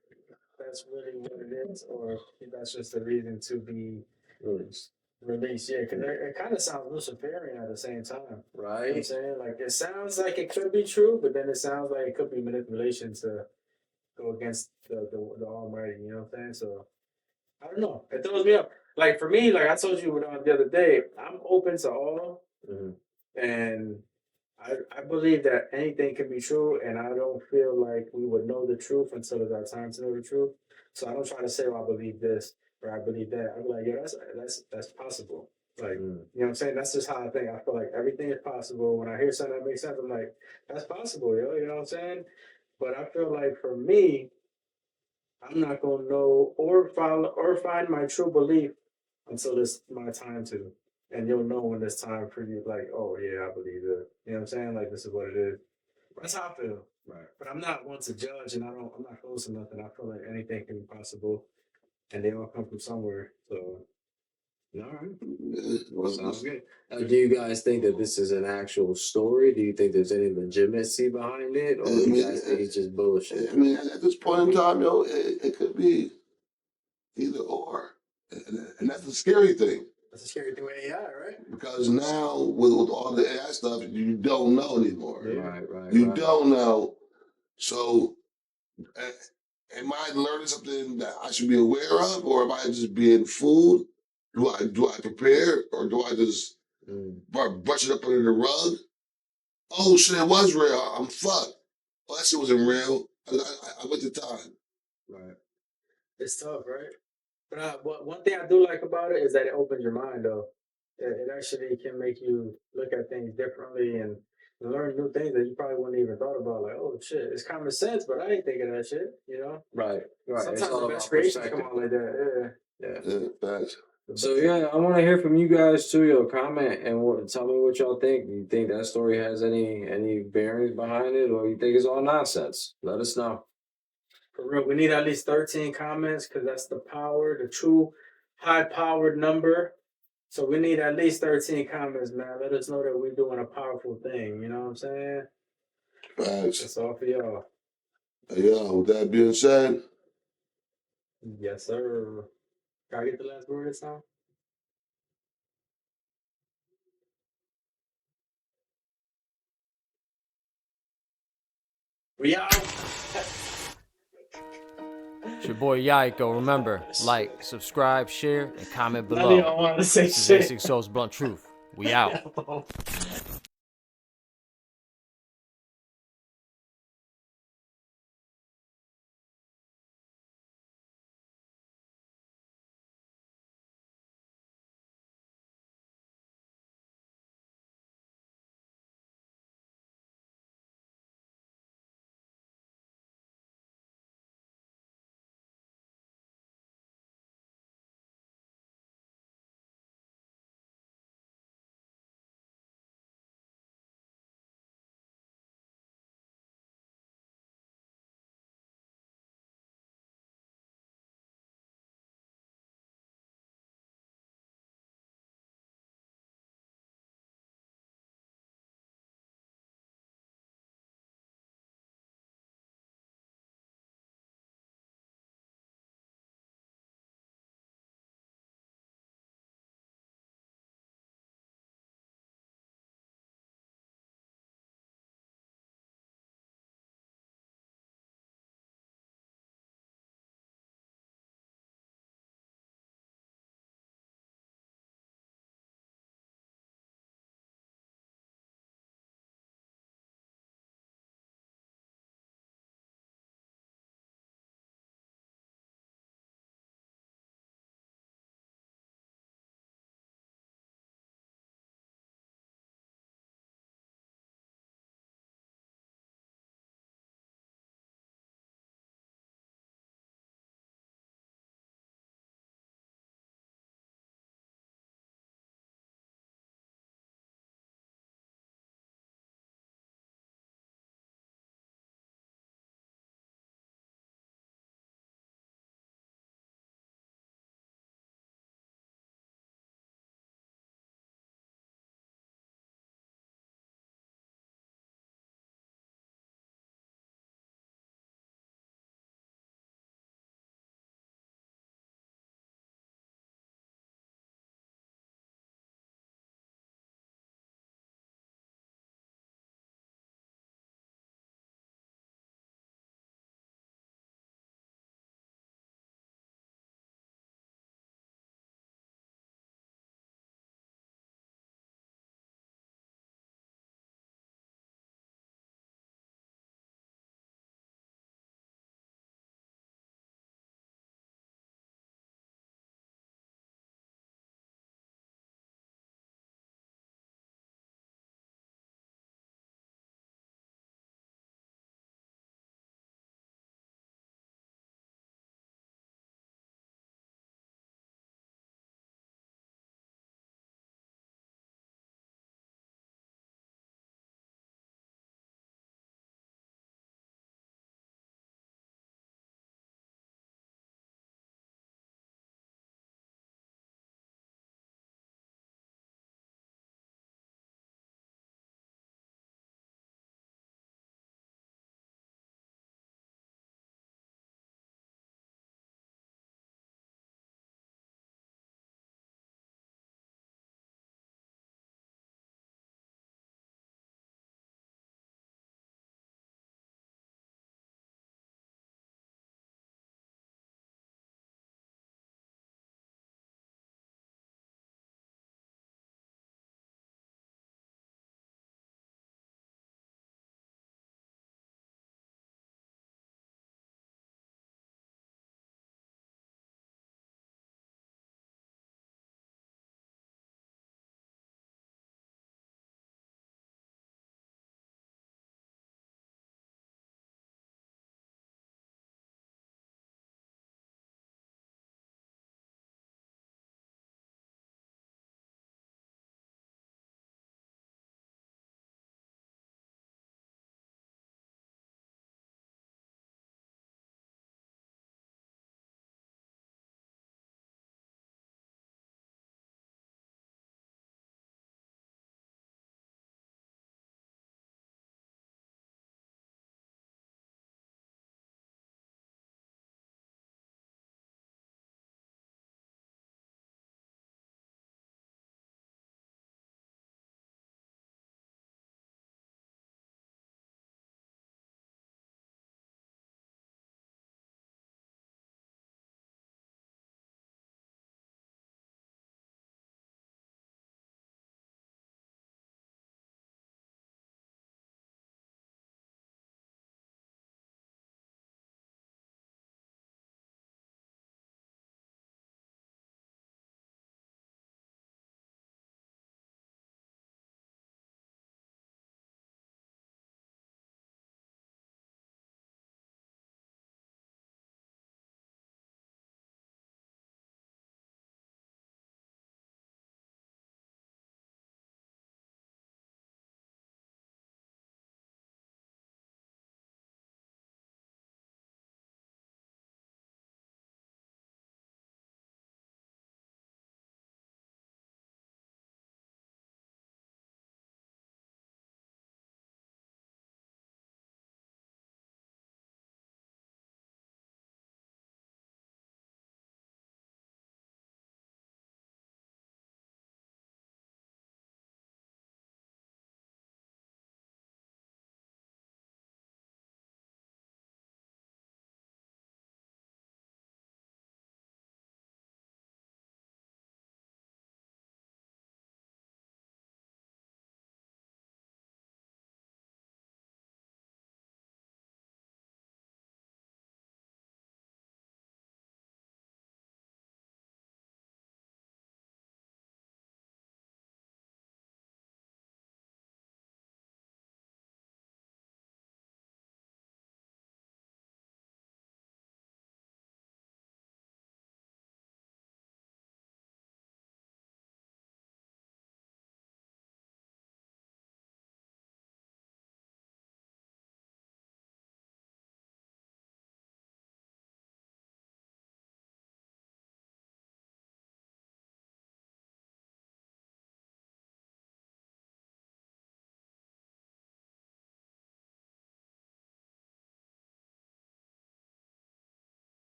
that's really what it is or if that's just the reason to be released. Yeah, because it kind of sounds Luciferian at the same time. Right. You know what I'm saying? Like, it sounds like it could be true, but then it sounds like it could be manipulation to go against the Almighty, you know what I'm saying? So, I don't know. It throws me up. Like, for me, like I told you the other day, I'm open to all, and I believe that anything can be true, and I don't feel like we would know the truth until it's our time to know the truth. So I don't try to say, well, I believe this or I believe that. I'm like, yeah, that's possible. Like, you know what I'm saying? That's just how I think. I feel like everything is possible. When I hear something that makes sense, I'm like, that's possible, yo. You know what I'm saying? But I feel like for me, I'm not gonna know or follow or find my true belief until it's my time to. And you'll know when it's time for you, like, oh yeah, I believe it. You know what I'm saying? Like this is what it is. That's how I feel. Right. But I'm not one to judge, and I'm not close to nothing. I feel like anything can be possible, and they all come from somewhere. So, all right, Yeah, well, sounds good. Do you guys think that this is an actual story? Do you think there's any legitimacy behind it, or I do you mean, guys think it's just bullshit? I mean, at this point in time, yo, it could be either or, and that's the scary thing. that's a scary thing with AI, right? Because now with all the AI stuff, you don't know anymore. Yeah. Right. You don't know. So, am I learning something that I should be aware of, or am I just being fooled? Do I prepare, or do I just brush it up under the rug? Oh shit, it was real. I'm fucked. Oh, that shit wasn't real. I went to time. Right. It's tough, right? But one thing I do like about it is that it opens your mind, though. It actually can make you look at things differently and learn new things that you probably wouldn't even thought about. Like, oh shit, it's common sense, but I ain't thinking of that shit. You know? Right. It's Sometimes all the about best creations perspective. come out like that. Yeah. Yeah, facts. So yeah, I want to hear from you guys too. Yo, comment and tell me what y'all think. Do you think that story has any bearings behind it, or you think it's all nonsense? Let us know. For real, we need at least 13 comments because that's the power, the true high-powered number. So we need at least 13 comments, man. Let us know that we're doing a powerful thing. You know what I'm saying? Facts. That's all for y'all. Yeah, with that being said, Yes, sir. Can I get the last word this time? We out. It's your boy Yaiko. Remember, like, subscribe, share, and comment None of y'all below. want to say This is shit. Basic Soul's Blunt Truth. We out.